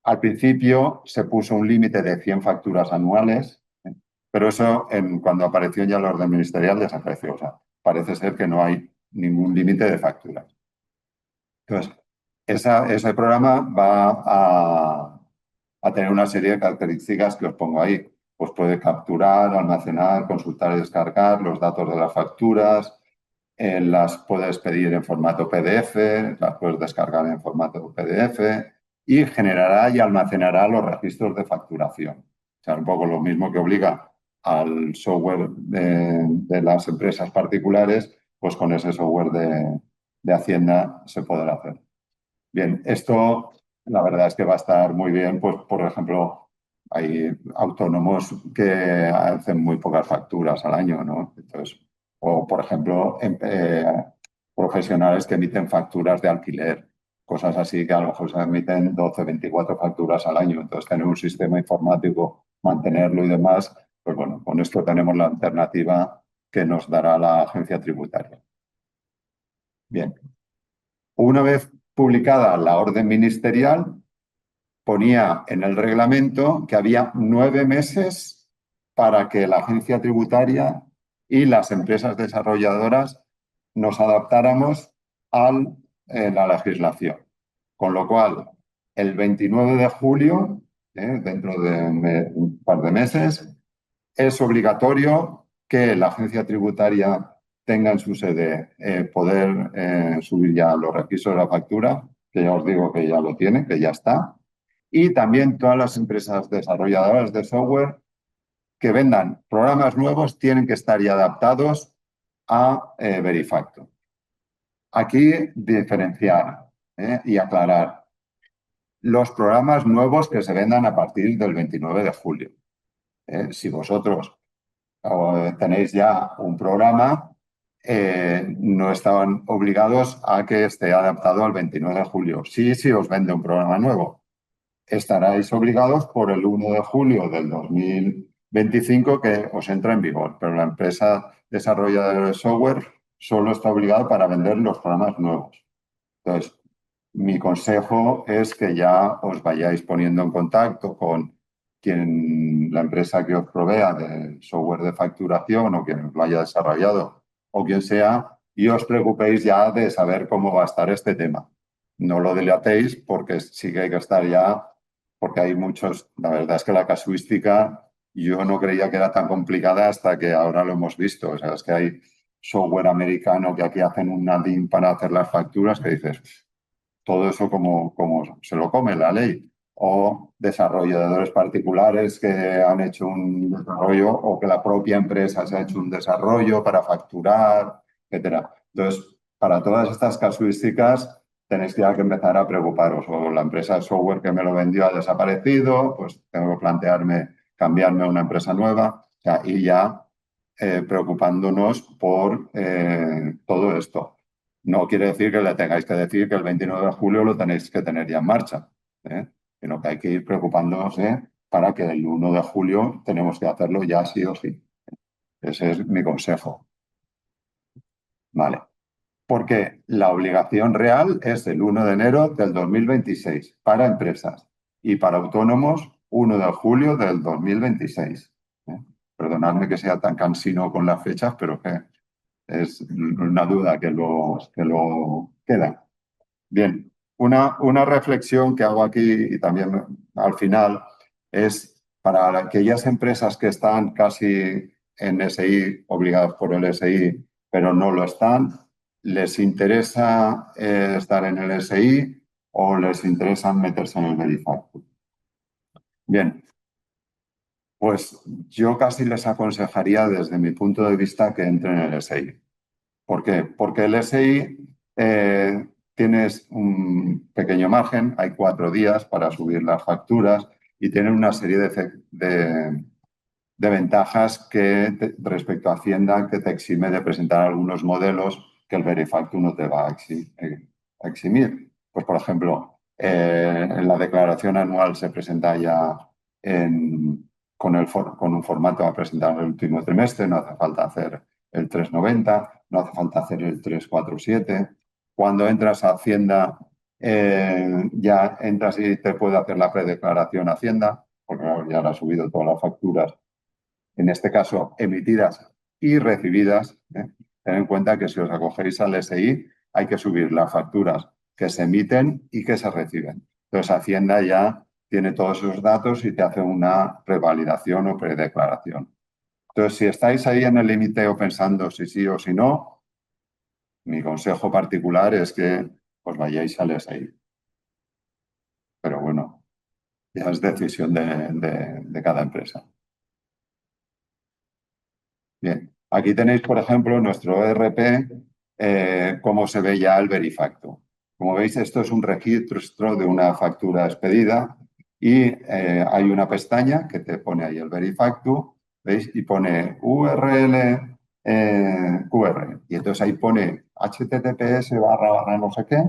Al principio se puso un límite de 100 facturas anuales, pero eso cuando apareció ya el orden ministerial desapareció. O sea, parece ser que no hay ningún límite de facturas. Entonces, ese programa va a tener una serie de características que os pongo ahí. Pues puede capturar, almacenar, consultar y descargar los datos de las facturas, las puedes pedir en formato PDF, las puedes descargar en formato PDF, y generará y almacenará los registros de facturación. O sea, un poco lo mismo que obliga al software de las empresas particulares, pues con ese software de Hacienda se podrá hacer. Bien, esto la verdad es que va a estar muy bien, pues por ejemplo, hay autónomos que hacen muy pocas facturas al año, ¿no? Entonces, o por ejemplo, profesionales que emiten facturas de alquiler, cosas así que a lo mejor se emiten 12, 24 facturas al año. Entonces, tener un sistema informático, mantenerlo y demás, pues bueno, con esto tenemos la alternativa que nos dará la agencia tributaria. Bien, una vez publicada la orden ministerial, ponía en el reglamento que había 9 meses para que la agencia tributaria y las empresas desarrolladoras nos adaptáramos a la legislación. Con lo cual, el 29 de julio, dentro de un par de meses, es obligatorio que la agencia tributaria tenga en su sede poder subir ya los requisitos de la factura, que ya os digo que ya lo tiene, que ya está. Y también todas las empresas desarrolladoras de software que vendan programas nuevos tienen que estar ya adaptados a Verifacto. Aquí diferenciar y aclarar los programas nuevos que se vendan a partir del 29 de julio. Si vosotros tenéis ya un programa, no estaban obligados a que esté adaptado al 29 de julio. Sí, si os vende un programa nuevo, estaréis obligados por el 1 de julio del 2025 que os entra en vigor, pero la empresa desarrolladora de software solo está obligada para vender los programas nuevos. Entonces, mi consejo es que ya os vayáis poniendo en contacto con la empresa que os provea de software de facturación o quien os lo haya desarrollado o quien sea, y os preocupéis ya de saber cómo va a estar este tema. No lo dilatéis porque sí que hay que estar ya, porque hay muchos, la verdad es que la casuística yo no creía que era tan complicada hasta que ahora lo hemos visto. O sea, es que hay software americano que aquí hacen un NADIN para hacer las facturas que dices, todo eso como se lo come la ley. O desarrolladores particulares que han hecho un desarrollo o que la propia empresa se ha hecho un desarrollo para facturar, etcétera. Entonces, para todas estas casuísticas tenéis ya que empezar a preocuparos. O la empresa de software que me lo vendió ha desaparecido, pues tengo que plantearme cambiarme a una empresa nueva y ya preocupándonos por todo esto. No quiere decir que le tengáis que decir que el 29 de julio lo tenéis que tener ya en marcha, sino que hay que ir preocupándose para que el 1 de julio tenemos que hacerlo ya sí o sí. Ese es mi consejo. Vale. Porque la obligación real es el 1 de enero del 2026 para empresas y para autónomos 1 de julio del 2026. Perdonadme que sea tan cansino con las fechas, pero que es una duda que lo queda. Bien, una reflexión que hago aquí y también al final es para aquellas empresas que están casi en SI, obligadas por el SI, pero no lo están, ¿les interesa estar en el SI o les interesa meterse en el Verifacto? Bien, pues yo casi les aconsejaría desde mi punto de vista que entren en el SI. ¿Por qué? Porque el SI tienes un pequeño margen, hay 4 días para subir las facturas y tiene una serie de ventajas respecto a Hacienda que te exime de presentar algunos modelos que el Verifacto no te va a eximir. Pues, por ejemplo, en la declaración anual se presenta ya con un formato a presentar el último trimestre, no hace falta hacer el 390, no hace falta hacer el 347. Cuando entras a Hacienda, ya entras y te puede hacer la predeclaración Hacienda, porque ya le ha subido todas las facturas, en este caso emitidas y recibidas. Ten en cuenta que si os acogéis al SI, hay que subir las facturas que se emiten y que se reciben. Entonces, Hacienda ya tiene todos esos datos y te hace una prevalidación o predeclaración. Entonces, si estáis ahí en el límite o pensando si sí o si no, mi consejo particular es que os vayáis al SI. Pero Ya es decisión de cada empresa. Bien, aquí tenéis, por ejemplo, nuestro ERP, cómo se ve ya el Verifacto. Como veis, esto es un registro de una factura expedida y hay una pestaña que te pone ahí el Verifacto, ¿veis? Y pone URL QR. Y entonces ahí pone HTTPS / no sé qué.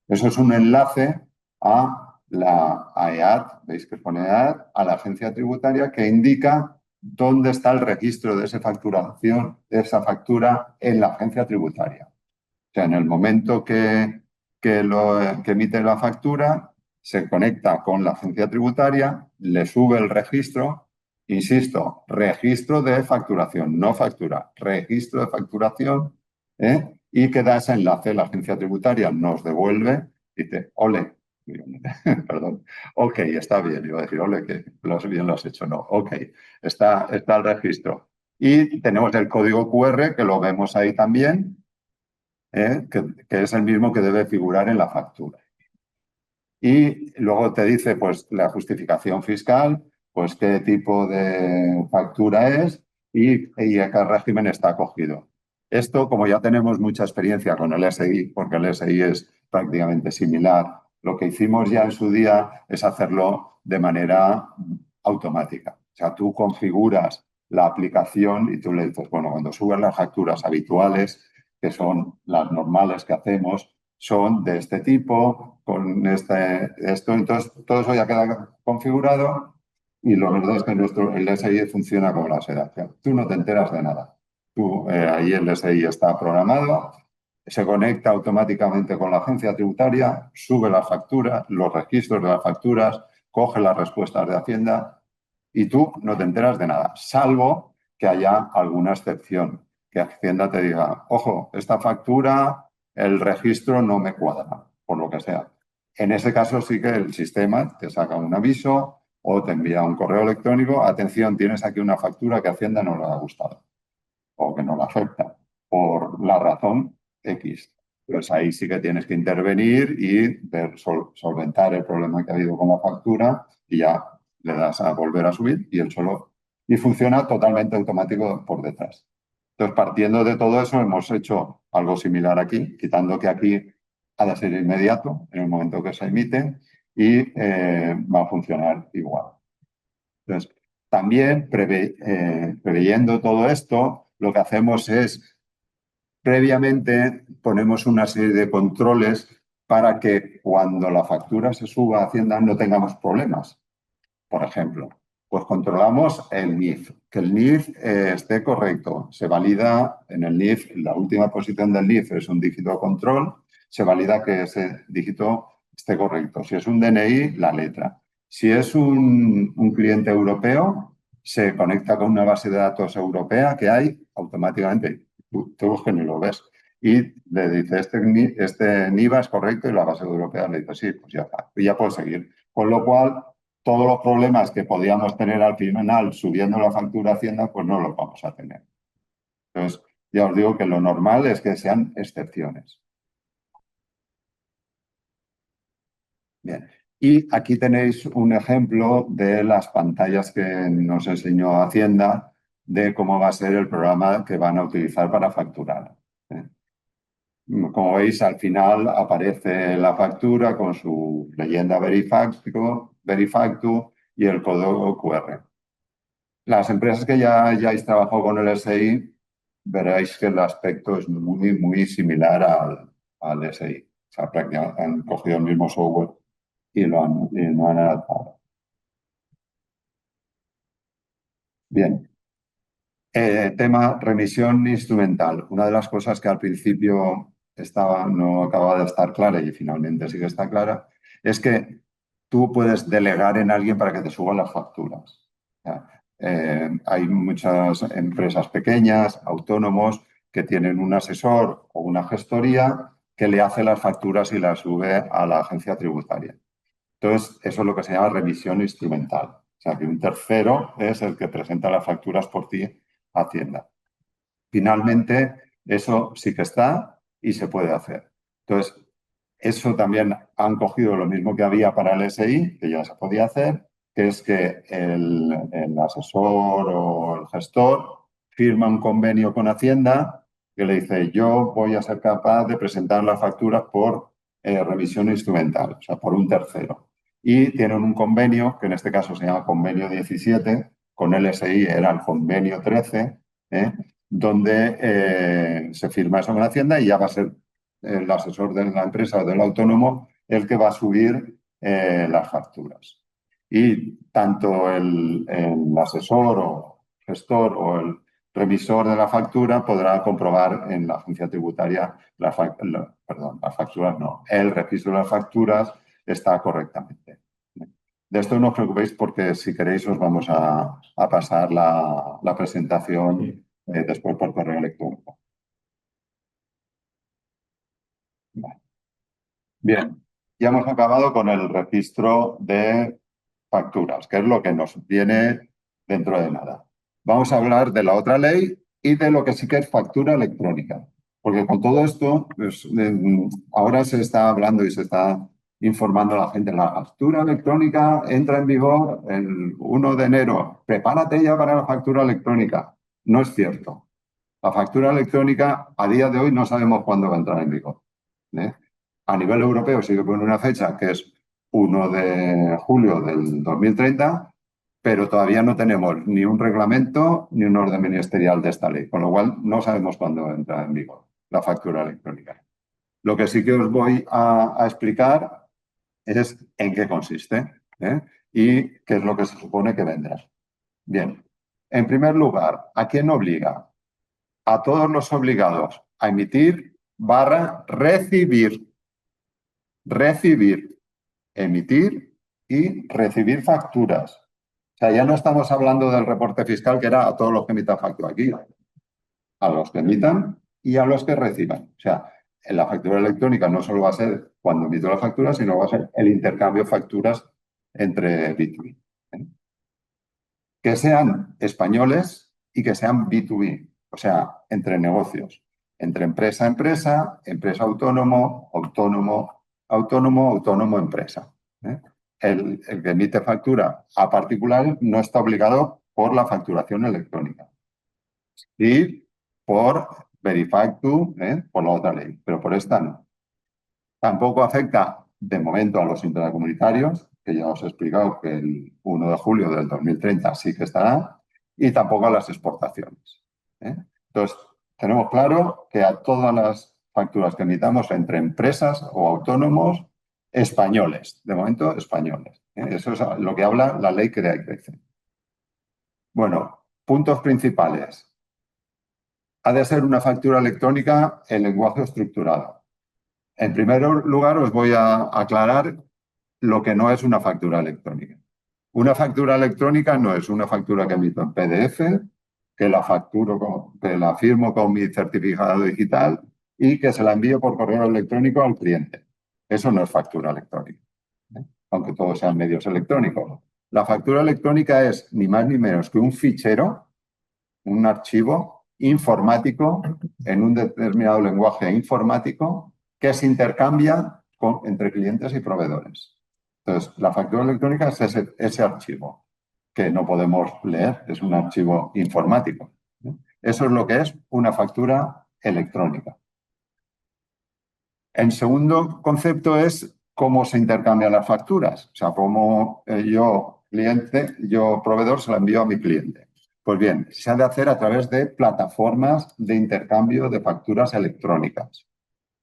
Eso es un enlace a la EAT, ¿veis que pone EAT? A la agencia tributaria que indica dónde está el registro de esa facturación, de esa factura en la agencia tributaria. O sea, en el momento que emite la factura, se conecta con la agencia tributaria, le sube el registro, insisto, registro de facturación, no factura, registro de facturación, y queda ese enlace. La agencia tributaria nos devuelve y dice, ole, perdón, ok, está bien, iba a decir, ole, que bien lo has hecho, no, ok, está el registro. Y tenemos el código QR, que lo vemos ahí también, que es el mismo que debe figurar en la factura. Y luego te dice, pues, la justificación fiscal, pues, qué tipo de factura es y a qué régimen está acogido. Esto, como ya tenemos mucha experiencia con el SI, porque el SI es prácticamente similar, lo que hicimos ya en su día es hacerlo de manera automática. O sea, tú configuras la aplicación y tú le dices, bueno, cuando subes las facturas habituales, que son las normales que hacemos, son de este tipo, con esto, entonces todo eso ya queda configurado y lo verdad es que el SI funciona como la seda. Tú no te enteras de nada. Ahí el SI está programado, se conecta automáticamente con la agencia tributaria, sube las facturas, los registros de las facturas, coge las respuestas de Hacienda y tú no te enteras de nada, salvo que haya alguna excepción, que Hacienda te diga, ojo, esta factura, el registro no me cuadra, por lo que sea. En ese caso sí que el sistema te saca un aviso o te envía un correo electrónico, atención, tienes aquí una factura que a Hacienda no le ha gustado o que no la acepta por la razón X. Pues ahí sí que tienes que intervenir y solventar el problema que ha habido con la factura y ya le das a volver a subir y y funciona totalmente automático por detrás. Entonces, partiendo de todo eso, hemos hecho algo similar aquí, quitando que aquí ha de ser inmediato en el momento que se emite y va a funcionar igual. Entonces, también preveyendo todo esto, lo que hacemos es, previamente, ponemos una serie de controles para que cuando la factura se suba a Hacienda no tengamos problemas. Por ejemplo, pues controlamos el NIF, que el NIF esté correcto. Se valida en el NIF, la última posición del NIF es un dígito de control, se valida que ese dígito esté correcto. Si es un DNI, la letra. Si es un cliente europeo, se conecta con una base de datos europea que hay automáticamente. Tú que ni lo ves. Y le dice, este NIVA es correcto y la base europea le dice, sí, pues ya está. Y ya puedo seguir. Con lo cual, todos los problemas que podíamos tener al final subiendo la factura a Hacienda, pues no los vamos a tener. Entonces, ya os digo que lo normal es que sean excepciones. Bien, y aquí tenéis un ejemplo de las pantallas que nos enseñó Hacienda de cómo va a ser el programa que van a utilizar para facturar. Como veis, al final aparece la factura con su leyenda Verifactu y el código QR. Las empresas que ya hayáis trabajado con el SI, veréis que el aspecto es muy similar al SI. O sea, prácticamente han cogido el mismo software y lo han adaptado. Bien. Tema remisión instrumental. Una de las cosas que al principio no acababa de estar clara y finalmente sí que está clara, es que tú puedes delegar en alguien para que te suban las facturas. Hay muchas empresas pequeñas, autónomos, que tienen un asesor o una gestoría que le hace las facturas y las sube a la agencia tributaria. Entonces, eso es lo que se llama revisión instrumental. O sea, que un tercero es el que presenta las facturas por ti a Hacienda. Finalmente, eso sí que está y se puede hacer. Entonces, eso también han cogido lo mismo que había para el SI, que ya se podía hacer, que es que el asesor o el gestor firma un convenio con Hacienda que le dice, yo voy a ser capaz de presentar las facturas por revisión instrumental, o sea, por un tercero. Y tienen un convenio, que en este caso se llama convenio 17, con LSI era el convenio 13, donde se firma eso con Hacienda y ya va a ser el asesor de la empresa o del autónomo el que va a subir las facturas. Y tanto el asesor o gestor o el revisor de la factura podrá comprobar en la agencia tributaria, las facturas no, el registro de las facturas está correctamente. De esto no os preocupéis porque si queréis os vamos a pasar la presentación después por correo electrónico. Vale. Bien, ya hemos acabado con el registro de facturas, que es lo que nos viene dentro de nada. Vamos a hablar de la otra ley y de lo que sí que es factura electrónica. Porque con todo esto, pues, ahora se está hablando y se está informando a la gente. La factura electrónica entra en vigor el 1 de enero. Prepárate ya para la factura electrónica. No es cierto. La factura electrónica a día de hoy no sabemos cuándo va a entrar en vigor. A nivel europeo sigue pone una fecha que es 1 de julio del 2030, pero todavía no tenemos ni un reglamento ni un orden ministerial de esta ley, con lo cual no sabemos cuándo entra en vigor la factura electrónica. Lo que sí que os voy a explicar es en qué consiste y qué es lo que se supone que vendrá. Bien, en primer lugar, ¿a quién obliga? A todos los obligados a emitir / recibir. Recibir, emitir y recibir facturas. O sea, ya no estamos hablando del reporte fiscal que era a todos los que emitan factura aquí, a los que emitan y a los que reciban. O sea, en la factura electrónica no solo va a ser cuando emito la factura, sino va a ser el intercambio de facturas entre B2B. Que sean españoles y que sean B2B, o sea, entre negocios, entre empresa a empresa, empresa autónomo, autónomo, autónomo, autónomo, empresa. El que emite factura a particulares no está obligado por la facturación electrónica y por Verifactu, por la otra ley, pero por esta no. Tampoco afecta de momento a los intracomunitarios, que ya os he explicado que el 1 de julio del 2030 sí que estará, y tampoco a las exportaciones. Entonces, tenemos claro que a todas las facturas que emitamos entre empresas o autónomos españoles, de momento españoles. Eso es lo que habla la ley Crea y Crece. Bueno, puntos principales. Ha de ser una factura electrónica en lenguaje estructurado. En primer lugar, os voy a aclarar lo que no es una factura electrónica. Una factura electrónica no es una factura que emito en PDF, que la firmo con mi certificado digital y que se la envío por correo electrónico al cliente. Eso no es factura electrónica, aunque todos sean medios electrónicos. La factura electrónica es ni más ni menos que un fichero, un archivo informático en un determinado lenguaje informático que se intercambia entre clientes y proveedores. Entonces, la factura electrónica es ese archivo que no podemos leer, es un archivo informático. Eso es lo que es una factura electrónica. El segundo concepto es cómo se intercambian las facturas. O sea, cómo yo proveedor, se la envío a mi cliente. Pues bien, se ha de hacer a través de plataformas de intercambio de facturas electrónicas.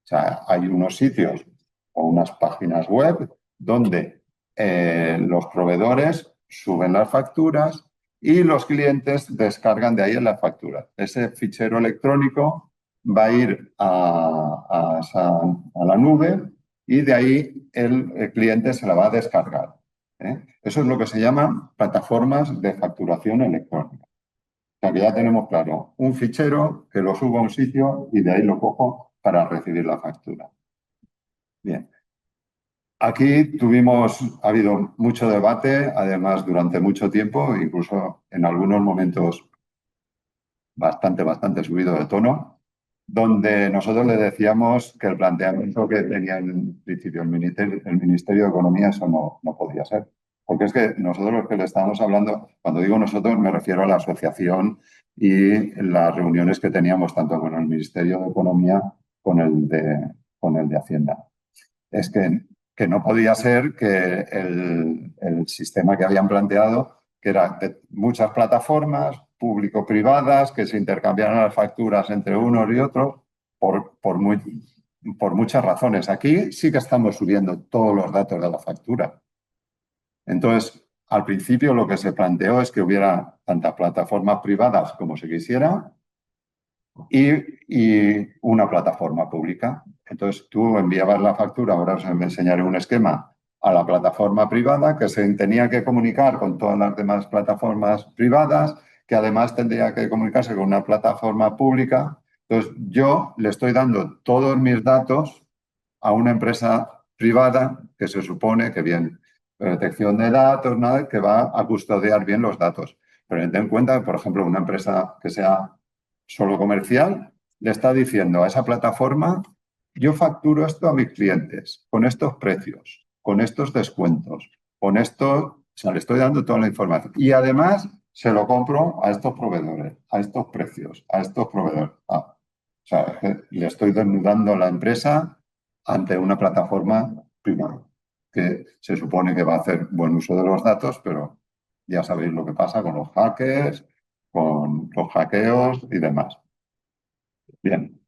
O sea, hay unos sitios o unas páginas web donde los proveedores suben las facturas y los clientes descargan de ahí las facturas. Ese fichero electrónico va a ir a la nube y de ahí el cliente se la va a descargar. Eso es lo que se llaman plataformas de facturación electrónica. O sea que ya tenemos claro un fichero que lo subo a un sitio y de ahí lo cojo para recibir la factura. Bien. Aquí ha habido mucho debate, además durante mucho tiempo, incluso en algunos momentos bastante subido de tono, donde nosotros le decíamos que el planteamiento que tenía en principio el Ministerio de Economía eso no podía ser. Porque es que nosotros los que le estamos hablando, cuando digo nosotros me refiero a la asociación y las reuniones que teníamos tanto con el Ministerio de Economía con el de Hacienda. Es que no podía ser que el sistema que habían planteado, que era de muchas plataformas público-privadas que se intercambiaran las facturas entre unos y otros por muchas razones. Aquí sí que estamos subiendo todos los datos de la factura. Entonces, al principio lo que se planteó es que hubiera tantas plataformas privadas como se quisiera y una plataforma pública. Entonces, tú enviabas la factura, ahora os enseñaré un esquema, a la plataforma privada que se tenía que comunicar con todas las demás plataformas privadas, que además tendría que comunicarse con una plataforma pública. Entonces, yo le estoy dando todos mis datos a una empresa privada que se supone que bien, protección de datos, nada, que va a custodiar bien los datos. Pero ten en cuenta que, por ejemplo, una empresa que sea solo comercial le está diciendo a esa plataforma, yo facturo esto a mis clientes con estos precios, con estos descuentos, con esto, o sea, le estoy dando toda la información. Y además se lo compro a estos proveedores, a estos precios, a estos proveedores. O sea, le estoy desnudando la empresa ante una plataforma privada, que se supone que va a hacer buen uso de los datos, pero ya sabéis lo que pasa con los hackers, con los hackeos y demás. Bien,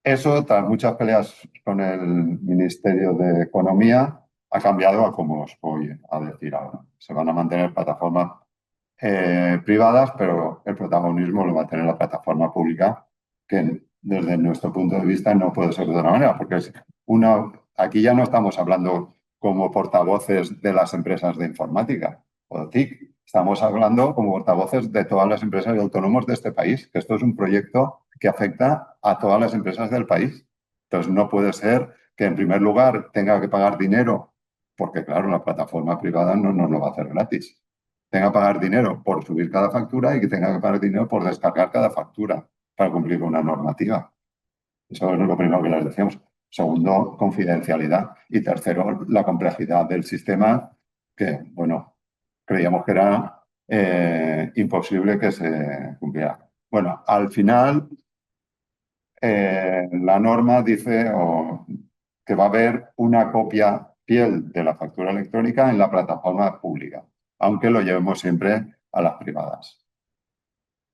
eso tras muchas peleas con el Ministerio de Economía ha cambiado a como os voy a decir ahora. Se van a mantener plataformas privadas, pero el protagonismo lo va a tener la plataforma pública, que desde nuestro punto de vista no puede ser de otra manera, porque es aquí ya no estamos hablando como portavoces de las empresas de informática o de TIC, estamos hablando como portavoces de todas las empresas y autónomos de este país, que esto es un proyecto que afecta a todas las empresas del país. Entonces, no puede ser que en primer lugar tenga que pagar dinero, porque claro, la plataforma privada no nos lo va a hacer gratis. Tenga que pagar dinero por subir cada factura y que tenga que pagar dinero por descargar cada factura para cumplir una normativa. Eso es lo primero que les decíamos. Segundo, confidencialidad. Y tercero, la complejidad del sistema, que, bueno, creíamos que era imposible que se cumpliera. Bueno, al final, la norma dice que va a haber una copia fiel de la factura electrónica en la plataforma pública, aunque lo llevemos siempre a las privadas.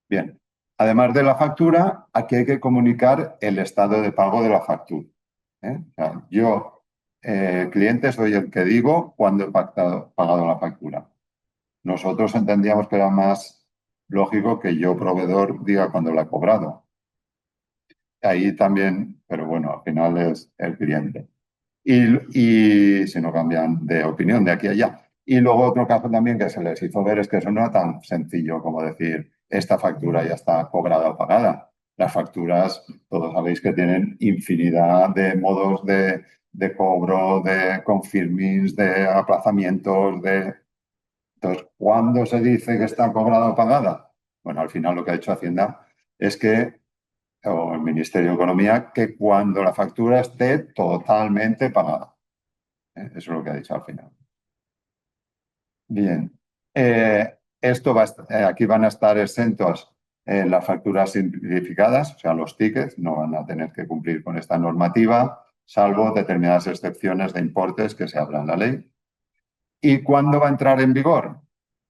Bien, además de la factura, aquí hay que comunicar el estado de pago de la factura. O sea, yo, cliente, soy el que digo cuándo he pagado la factura. Nosotros entendíamos que era más lógico que yo, proveedor, diga cuándo la he cobrado. Ahí también, pero bueno, al final es el cliente. Y si no cambian de opinión de aquí a allá. Y luego otro caso también que se les hizo ver es que eso no era tan sencillo como decir, esta factura ya está cobrada o pagada. Las facturas, todos sabéis que tienen infinidad de modos de cobro, de confirmings, de aplazamientos, de... Entonces, ¿cuándo se dice que está cobrada o pagada? Bueno, al final lo que ha hecho Hacienda es que o el Ministerio de Economía, que cuando la factura esté totalmente pagada. Eso es lo que ha dicho al final. Bien. Esto aquí van a estar exentos las facturas simplificadas, o sea, los tickets no van a tener que cumplir con esta normativa, salvo determinadas excepciones de importes que se habla en la ley. ¿Y cuándo va a entrar en vigor?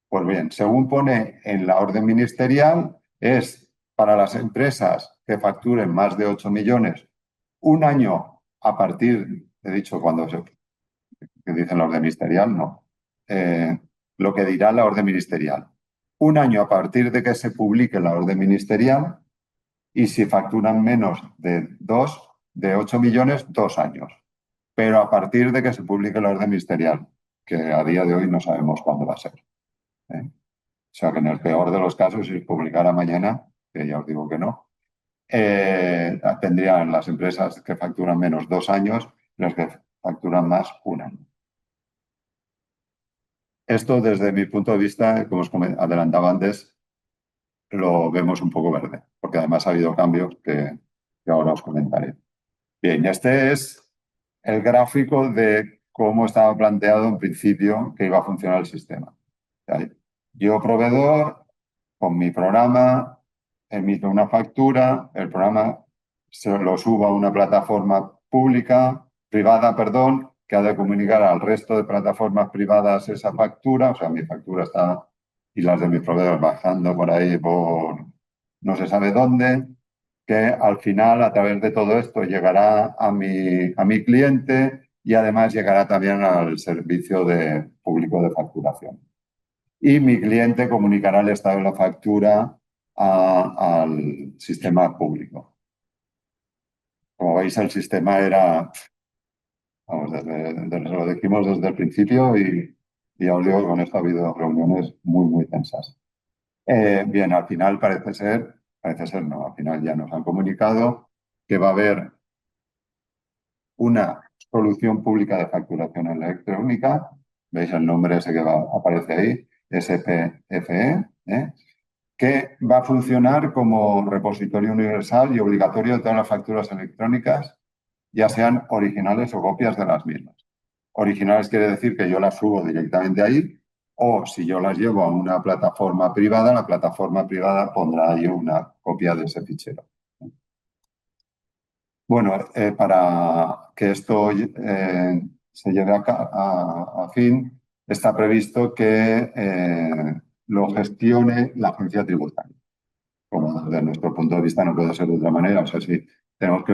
Pues bien, según pone en la orden ministerial, es para las empresas que facturen más de 8 millones, un año a partir, he dicho cuando que dice la orden ministerial, no, lo que dirá la orden ministerial. Un año a partir de que se publique la orden ministerial y si facturan menos de 8 millones, 2 años. Pero a partir de que se publique la orden ministerial, que a día de hoy no sabemos cuándo va a ser. O sea que en el peor de los casos, si se publicara mañana, que ya os digo que no, tendrían las empresas que facturan menos 2 años, las que facturan más 1 año. Esto, desde mi punto de vista, como os adelantaba antes, lo vemos un poco verde, porque además ha habido cambios que ahora os comentaré. Bien, este es el gráfico de cómo estaba planteado en principio que iba a funcionar el sistema. O sea, yo, proveedor, con mi programa, emito una factura, el programa se lo subo a una plataforma privada, perdón, que ha de comunicar al resto de plataformas privadas esa factura. O sea, mi factura está y las de mis proveedores bajando por ahí por no se sabe dónde, que al final, a través de todo esto, llegará a mi cliente y además llegará también al servicio público de facturación. Y mi cliente comunicará el estado de la factura al sistema público. Como veis, el sistema era, vamos, lo dijimos desde el principio y ya os digo, con esto ha habido reuniones muy, muy tensas. Bien, al final parece ser no, al final ya nos han comunicado que va a haber una solución pública de facturación electrónica. ¿Veis el nombre ese que aparece ahí? SPFE, que va a funcionar como repositorio universal y obligatorio de todas las facturas electrónicas, ya sean originales o copias de las mismas. Originales quiere decir que yo las subo directamente ahí, o si yo las llevo a una plataforma privada, la plataforma privada pondrá ahí una copia de ese fichero. Bueno, para que esto se lleve a fin, está previsto que lo gestione la agencia tributaria. Como desde nuestro punto de vista no puede ser de otra manera. O sea, si tenemos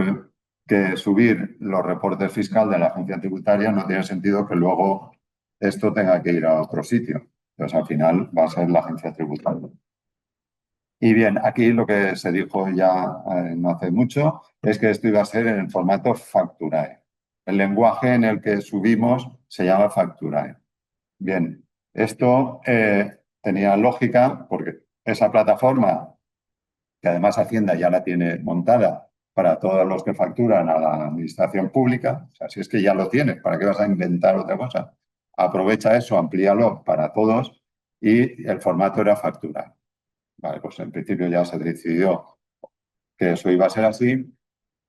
que subir los reportes fiscales de la agencia tributaria, no tiene sentido que luego esto tenga que ir a otro sitio. Entonces, al final va a ser la agencia tributaria. Y bien, aquí lo que se dijo ya no hace mucho es que esto iba a ser en el formato Facturae. El lenguaje en el que subimos se llama Facturae. Bien, esto tenía lógica porque esa plataforma, que además Hacienda ya la tiene montada para todos los que facturan a la administración pública, o sea, si es que ya lo tienes, ¿para qué vas a inventar otra cosa? Aprovecha eso, amplíalo para todos y el formato era Facturae. Vale, pues en principio ya se decidió que eso iba a ser así,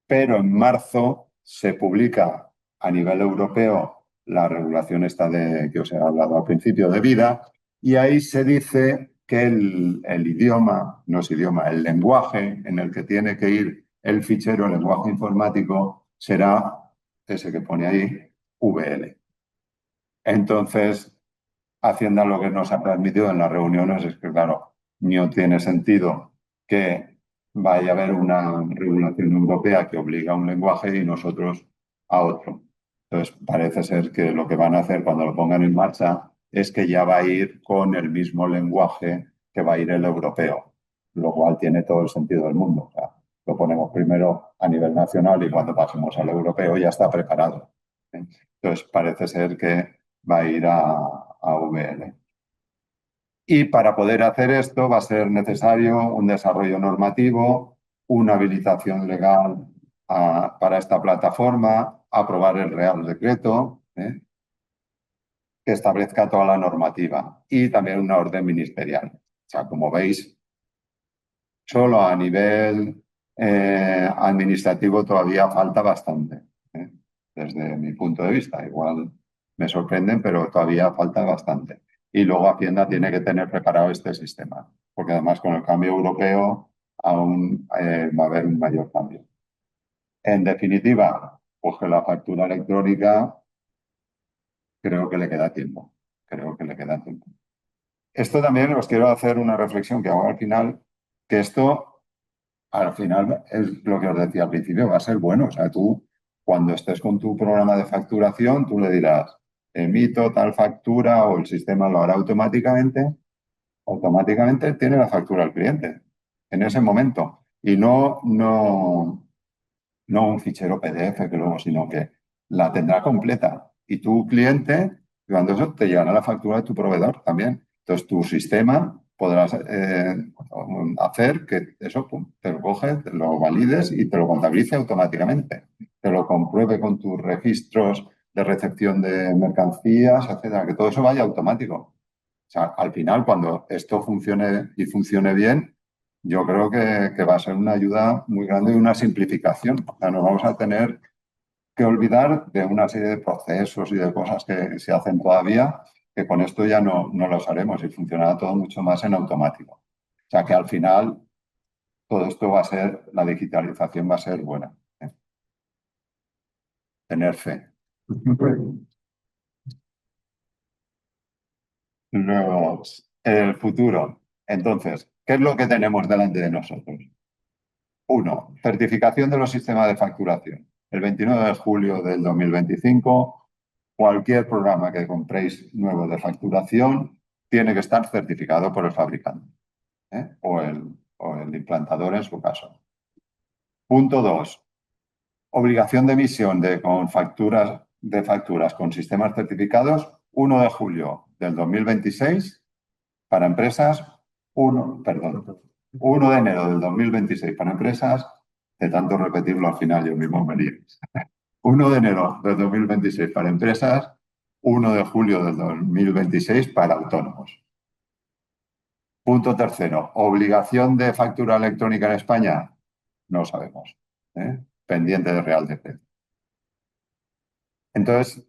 pero en marzo se publica a nivel europeo la regulación esta que os he hablado al principio de vida, y ahí se dice que el idioma, no es idioma, el lenguaje en el que tiene que ir el fichero, el lenguaje informático, será ese que pone ahí, VL. Entonces, Hacienda lo que nos ha transmitido en las reuniones es que, claro, no tiene sentido que vaya a haber una regulación europea que obliga a un lenguaje y nosotros a otro. Entonces, parece ser que lo que van a hacer cuando lo pongan en marcha es que ya va a ir con el mismo lenguaje que va a ir el europeo, lo cual tiene todo el sentido del mundo. O sea, lo ponemos primero a nivel nacional y cuando pasemos al europeo ya está preparado. Entonces, parece ser que va a ir a VL. Y para poder hacer esto va a ser necesario un desarrollo normativo, una habilitación legal para esta plataforma, aprobar el Real Decreto que establezca toda la normativa y también una orden ministerial. O sea, como veis, solo a nivel administrativo todavía falta bastante, desde mi punto de vista. Igual me sorprenden, pero todavía falta bastante. Y luego Hacienda tiene que tener preparado este sistema, porque además con el cambio europeo aún va a haber un mayor cambio. En definitiva, pues que la factura electrónica creo que le queda tiempo. Creo que le queda tiempo. Esto también os quiero hacer una reflexión que hago al final, que esto al final es lo que os decía al principio, va a ser bueno. O sea, tú cuando estés con tu programa de facturación, tú le dirás, emito tal factura o el sistema lo hará automáticamente tiene la factura al cliente en ese momento. Y no un fichero PDF que luego, sino que la tendrá completa. Y tu cliente, cuando eso, te llegará la factura de tu proveedor también. Entonces, tu sistema podrás hacer que eso te lo coge, te lo valides y te lo contabilice automáticamente. Te lo compruebe con tus registros de recepción de mercancías, etcétera, que todo eso vaya automático. O sea, al final, cuando esto funcione y funcione bien, yo creo que va a ser una ayuda muy grande y una simplificación. O sea, nos vamos a tener que olvidar de una serie de procesos y de cosas que se hacen todavía, que con esto ya no los haremos y funcionará todo mucho más en automático. O sea que al final todo esto va a ser, la digitalización va a ser buena. Tener fe. Luego, el futuro. Entonces, ¿qué es lo que tenemos delante de nosotros? Uno, certificación de los sistemas de facturación. El 29 de julio del 2025, cualquier programa que compréis nuevo de facturación tiene que estar certificado por el fabricante, ¿eh? o el implantador en su caso. Punto 2, obligación de emisión con facturas con sistemas certificados 1 de julio del 2026 para empresas, 1 de enero del 2026 para empresas, de tanto repetirlo al final yo mismo me lío. 1 de enero del 2026 para empresas, 1 de julio del 2026 para autónomos. Punto tercero, obligación de factura electrónica en España, no sabemos, ¿eh? Pendiente de Real Decreto. Entonces,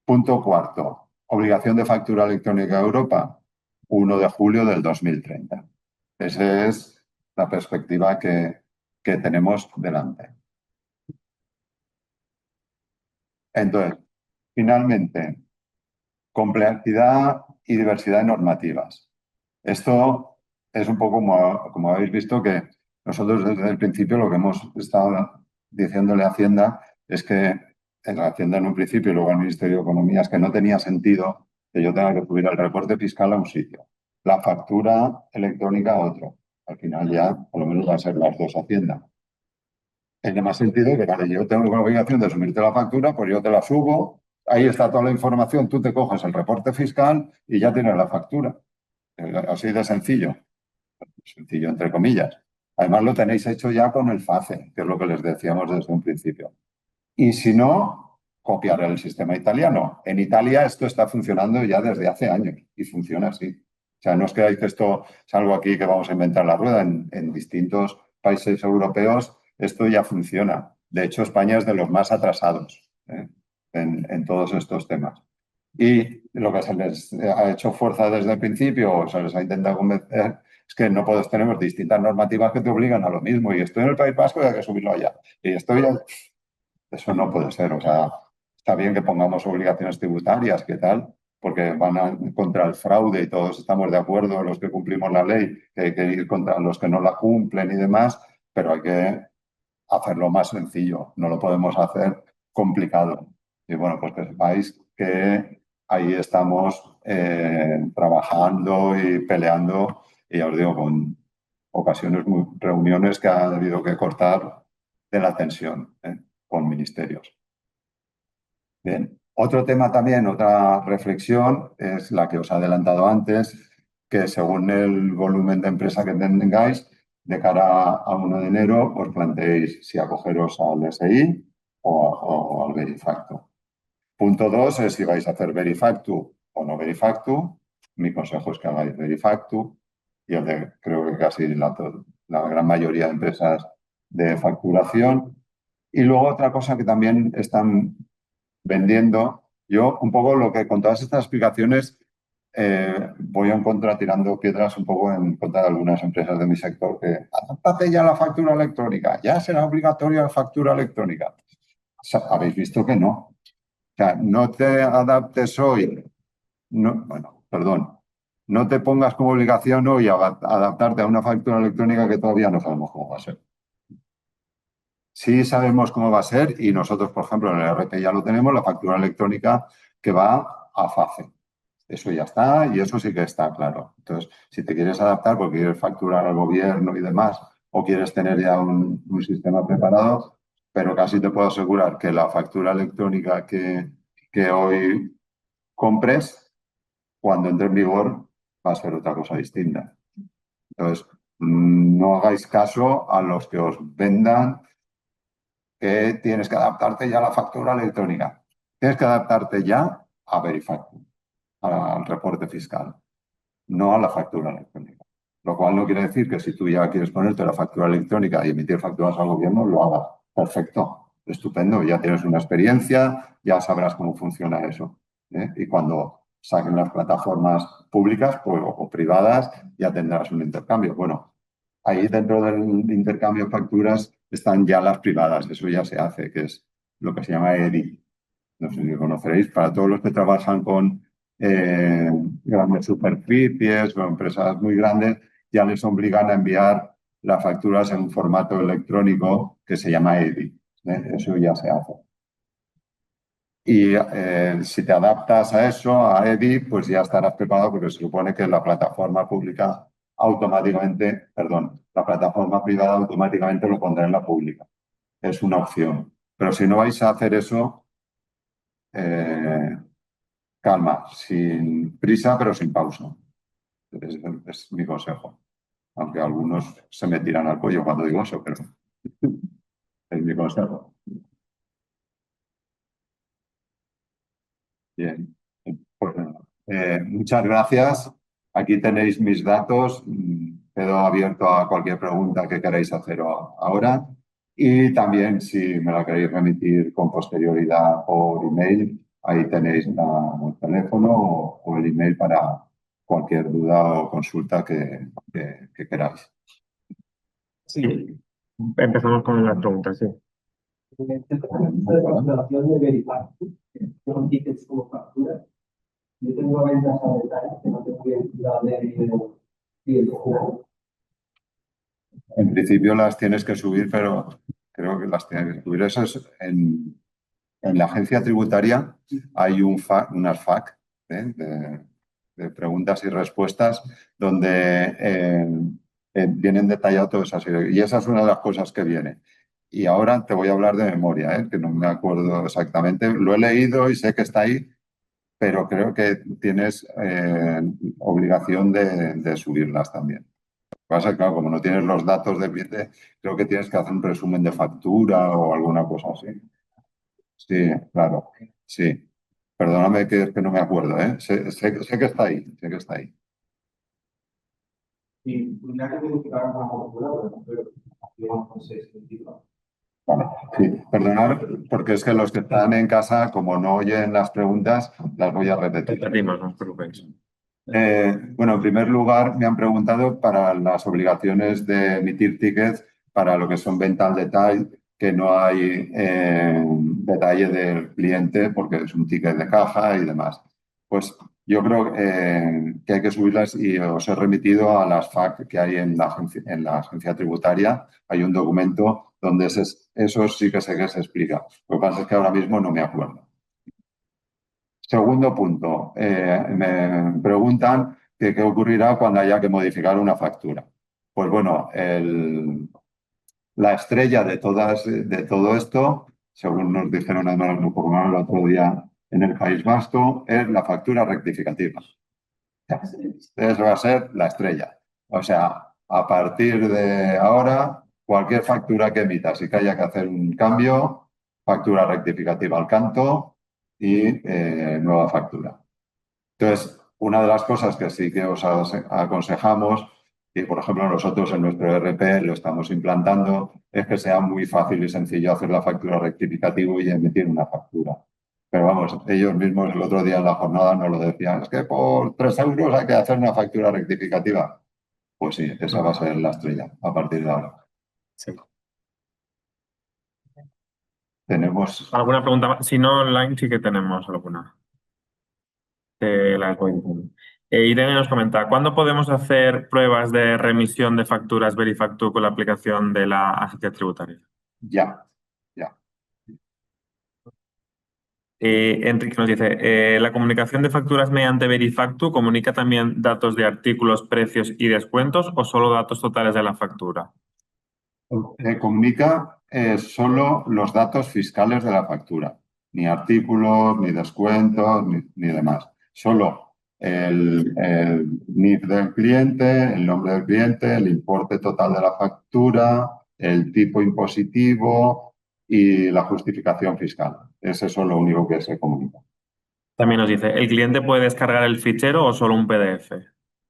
punto cuarto, obligación de factura electrónica en Europa, 1 de julio del 2030. Esa es la perspectiva que tenemos delante. Entonces, finalmente, complejidad y diversidad de normativas. Esto es un poco como habéis visto que nosotros desde el principio lo que hemos estado diciéndole a Hacienda es que en la Hacienda en un principio y luego al Ministerio de Economía es que no tenía sentido que yo tenga que subir el reporte fiscal a un sitio, la factura electrónica a otro. Al final ya por lo menos va a ser las dos Hacienda. Tiene más sentido que, vale, yo tengo la obligación de subirte la factura, pues yo te la subo, ahí está toda la información, tú te coges el reporte fiscal y ya tienes la factura. Así de sencillo. Sencillo, entre comillas. Además, lo tenéis hecho ya con el FACE, que es lo que les decíamos desde un principio. Y si no, copiar el sistema italiano. En Italia esto está funcionando ya desde hace años y funciona así. O sea, no os creáis que esto es algo aquí que vamos a inventar la rueda. En distintos países europeos esto ya funciona. De hecho, España es de los más atrasados, ¿eh? en todos estos temas. Y lo que se les ha hecho fuerza desde el principio, o se les ha intentado convencer, es que no puedes tener distintas normativas que te obligan a lo mismo. Y estoy en el País Vasco y hay que subirlo allá. Y estoy... Eso no puede ser. O sea, está bien que pongamos obligaciones tributarias, ¿qué tal? Porque van contra el fraude y todos estamos de acuerdo, los que cumplimos la ley, que hay que ir contra los que no la cumplen y demás, pero hay que hacerlo más sencillo, no lo podemos hacer complicado. Y bueno, pues que sepáis que ahí estamos trabajando y peleando, y ya os digo, con ocasiones, reuniones que ha habido que cortar de la tensión con ministerios. Bien, otro tema también, otra reflexión, es la que os he adelantado antes, que según el volumen de empresa que tengáis, de cara a 1 de enero, os planteéis si acogeros al SI o al Verifactu. Punto 2 es si vais a hacer Verifactu o no Verifactu. Mi consejo es que hagáis Verifactu y el de, creo que casi la gran mayoría de empresas de facturación. Y luego otra cosa que también están vendiendo, yo un poco lo que con todas estas explicaciones voy en contra, tirando piedras un poco en contra de algunas empresas de mi sector que adáptate ya la factura electrónica, ya será obligatoria la factura electrónica. O sea, habéis visto que no. O sea, no te adaptes hoy, no te pongas como obligación hoy a adaptarte a una factura electrónica que todavía no sabemos cómo va a ser. Sí sabemos cómo va a ser y nosotros, por ejemplo, en el RP ya lo tenemos, la factura electrónica que va a FACE. Eso ya está y eso sí que está claro. Entonces, si te quieres adaptar porque quieres facturar al gobierno y demás, o quieres tener ya un sistema preparado, pero casi te puedo asegurar que la factura electrónica que hoy compres, cuando entre en vigor, va a ser otra cosa distinta. Entonces, no hagáis caso a los que os vendan que tienes que adaptarte ya a la factura electrónica. Tienes que adaptarte ya a Verifactu, al reporte fiscal, no a la factura electrónica. Lo cual no quiere decir que si tú ya quieres ponerte la factura electrónica y emitir facturas al gobierno, lo hagas. Perfecto. estupendo, ya tienes una experiencia, ya sabrás cómo funciona eso. Y cuando saquen las plataformas públicas pues, o privadas, ya tendrás un intercambio. Bueno, ahí dentro del intercambio de facturas están ya las privadas, eso ya se hace, que es lo que se llama EDI. No sé si conoceréis, para todos los que trabajan con grandes superficies o empresas muy grandes, ya les obligan a enviar las facturas en un formato electrónico que se llama EDI. Eso ya se hace. Y si te adaptas a eso, a EDI, pues ya estarás preparado porque se supone que la plataforma pública automáticamente, perdón, la plataforma privada automáticamente lo pondrá en la pública. Es una opción. Pero si no vais a hacer eso, calma, sin prisa, pero sin pausa. Es mi consejo. Aunque algunos se me tiran al cuello cuando digo eso, pero es mi consejo. Bien. Pues, muchas gracias. Aquí tenéis mis datos. Quedo abierto a cualquier pregunta que queráis hacer ahora. Y también, si me la queréis remitir con posterioridad por email, ahí tenéis el teléfono o el email para cualquier duda o consulta que queráis. Sí, empezamos con las preguntas, sí. De facturación de Verifactu, que son tickets como facturas. Yo tengo ventas a detalle que no tengo identidad de cliente final. En principio las tienes que subir, pero creo que las tienes que subir. Eso es en la agencia tributaria hay unas FAQ de preguntas y respuestas donde vienen detallados todas esas ideas. Y esa es una de las cosas que viene. Y ahora te voy a hablar de memoria, que no me acuerdo exactamente. Lo he leído y sé que está ahí, pero creo que tienes obligación de subirlas también. Lo que pasa es que, claro, como no tienes los datos del cliente, creo que tienes que hacer un resumen de factura o alguna cosa así. Sí, claro, sí. Perdóname que no me acuerdo, ¿eh? Sé que está ahí, sé que está ahí. Y tendría que modificar una factura, pero digamos, no sé, sentido. Vale, sí, perdonad, porque es que los que están en casa, como no oyen las preguntas, las voy a repetir. Repetimos, no os preocupéis. Bueno, en primer lugar, me han preguntado para las obligaciones de emitir tickets para lo que son venta al detalle, que no hay detalle del cliente porque es un ticket de caja y demás. Pues yo creo que hay que subirlas y os he remitido a las FAQ que hay en la agencia tributaria. Hay un documento donde eso sí que sé que se explica. Lo que pasa es que ahora mismo no me acuerdo. Segundo punto, me preguntan que qué ocurrirá cuando haya que modificar una factura. Pues bueno, la estrella de todo esto, según nos dijeron además un poco más el otro día en el País Vasco, es la factura rectificativa. Eso va a ser la estrella. O sea, a partir de ahora, cualquier factura que emitas y que haya que hacer un cambio, factura rectificativa al canto y nueva factura. Entonces, una de las cosas que sí que os aconsejamos, y por ejemplo nosotros en nuestro ERP lo estamos implantando, es que sea muy fácil y sencillo hacer la factura rectificativa y emitir una factura. Pero vamos, ellos mismos el otro día en la jornada nos lo decían, es que por 3 euros hay que hacer una factura rectificativa. Pues sí, esa va a ser la estrella a partir de ahora. Sí. Tenemos... ¿Alguna pregunta más? Si no, online sí que tenemos alguna. Las voy diciendo. Irene nos comenta, ¿cuándo podemos hacer pruebas de remisión de facturas Verifactu con la aplicación de la agencia tributaria? Ya. Enrique nos dice, ¿la comunicación de facturas mediante Verifactu comunica también datos de artículos, precios y descuentos o solo datos totales de la factura? Comunica solo los datos fiscales de la factura, ni artículos, ni descuentos, ni demás. Solo el NIF del cliente, el nombre del cliente, el importe total de la factura, el tipo impositivo y la justificación fiscal. Ese es lo único que se comunica. También nos dice, ¿el cliente puede descargar el fichero o solo un PDF?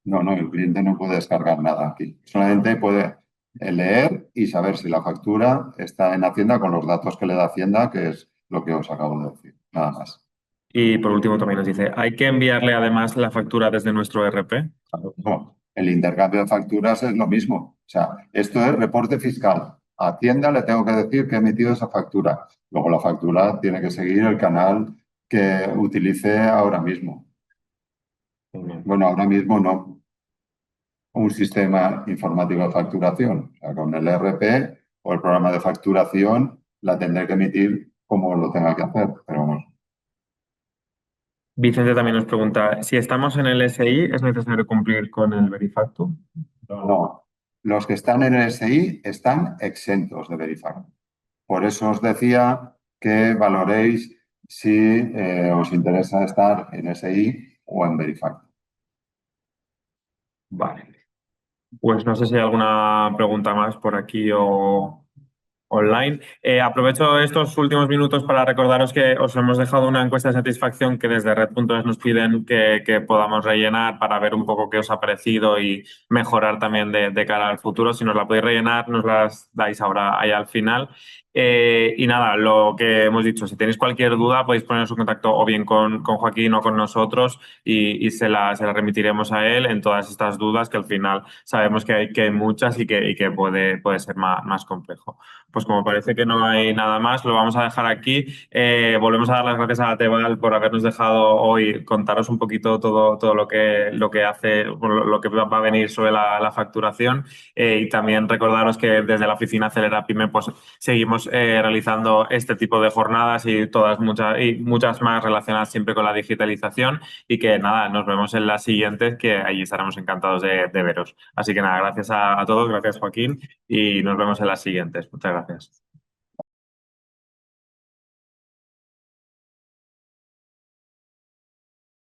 No, el cliente no puede descargar nada aquí. Solamente puede leer y saber si la factura está en Hacienda con los datos que le da Hacienda, que es lo que os acabo de decir, nada más. Y por último también nos dice, ¿hay que enviarle además la factura desde nuestro ERP? No, el intercambio de facturas es lo mismo. O sea, esto es reporte fiscal. A Hacienda le tengo que decir que he emitido esa factura. Luego la factura tiene que seguir el canal que utilice ahora mismo. Bueno, ahora mismo no. Un sistema informático de facturación. O sea, con el ERP o el programa de facturación la tendré que emitir como lo tenga que hacer. Pero vamos, Vicente también nos pregunta, si estamos en el SI, ¿es necesario cumplir con el Verifactu? no. Los que están en el SI están exentos de Verifactu. Por eso os decía que valoréis si os interesa estar en SI o en Verifactu. Vale. Pues no sé si hay alguna pregunta más por aquí o online. Aprovecho estos últimos minutos para recordaros que os hemos dejado una encuesta de satisfacción que desde Red.es nos piden que podamos rellenar para ver un poco qué os ha parecido y mejorar también de cara al futuro. Si nos la podéis rellenar, nos las dais ahora ahí al final. Y nada, lo que hemos dicho, si tenéis cualquier duda podéis poneros en contacto o bien con Joaquín o con nosotros y se la remitiremos a él en todas estas dudas que al final sabemos que hay muchas y que puede ser más complejo. Pues como parece que no hay nada más, lo vamos a dejar aquí. Volvemos a dar las gracias a Tebal por habernos dejado hoy contaros un poquito todo lo que hace, lo que va a venir sobre la facturación. Y también recordaros que desde la oficina Acelera Pyme pues seguimos realizando este tipo de jornadas y muchas más relacionadas siempre con la digitalización y que nada, nos vemos en las siguientes, que allí estaremos encantados de veros. Así que nada, gracias a todos, gracias Joaquín y nos vemos en las siguientes. Muchas gracias.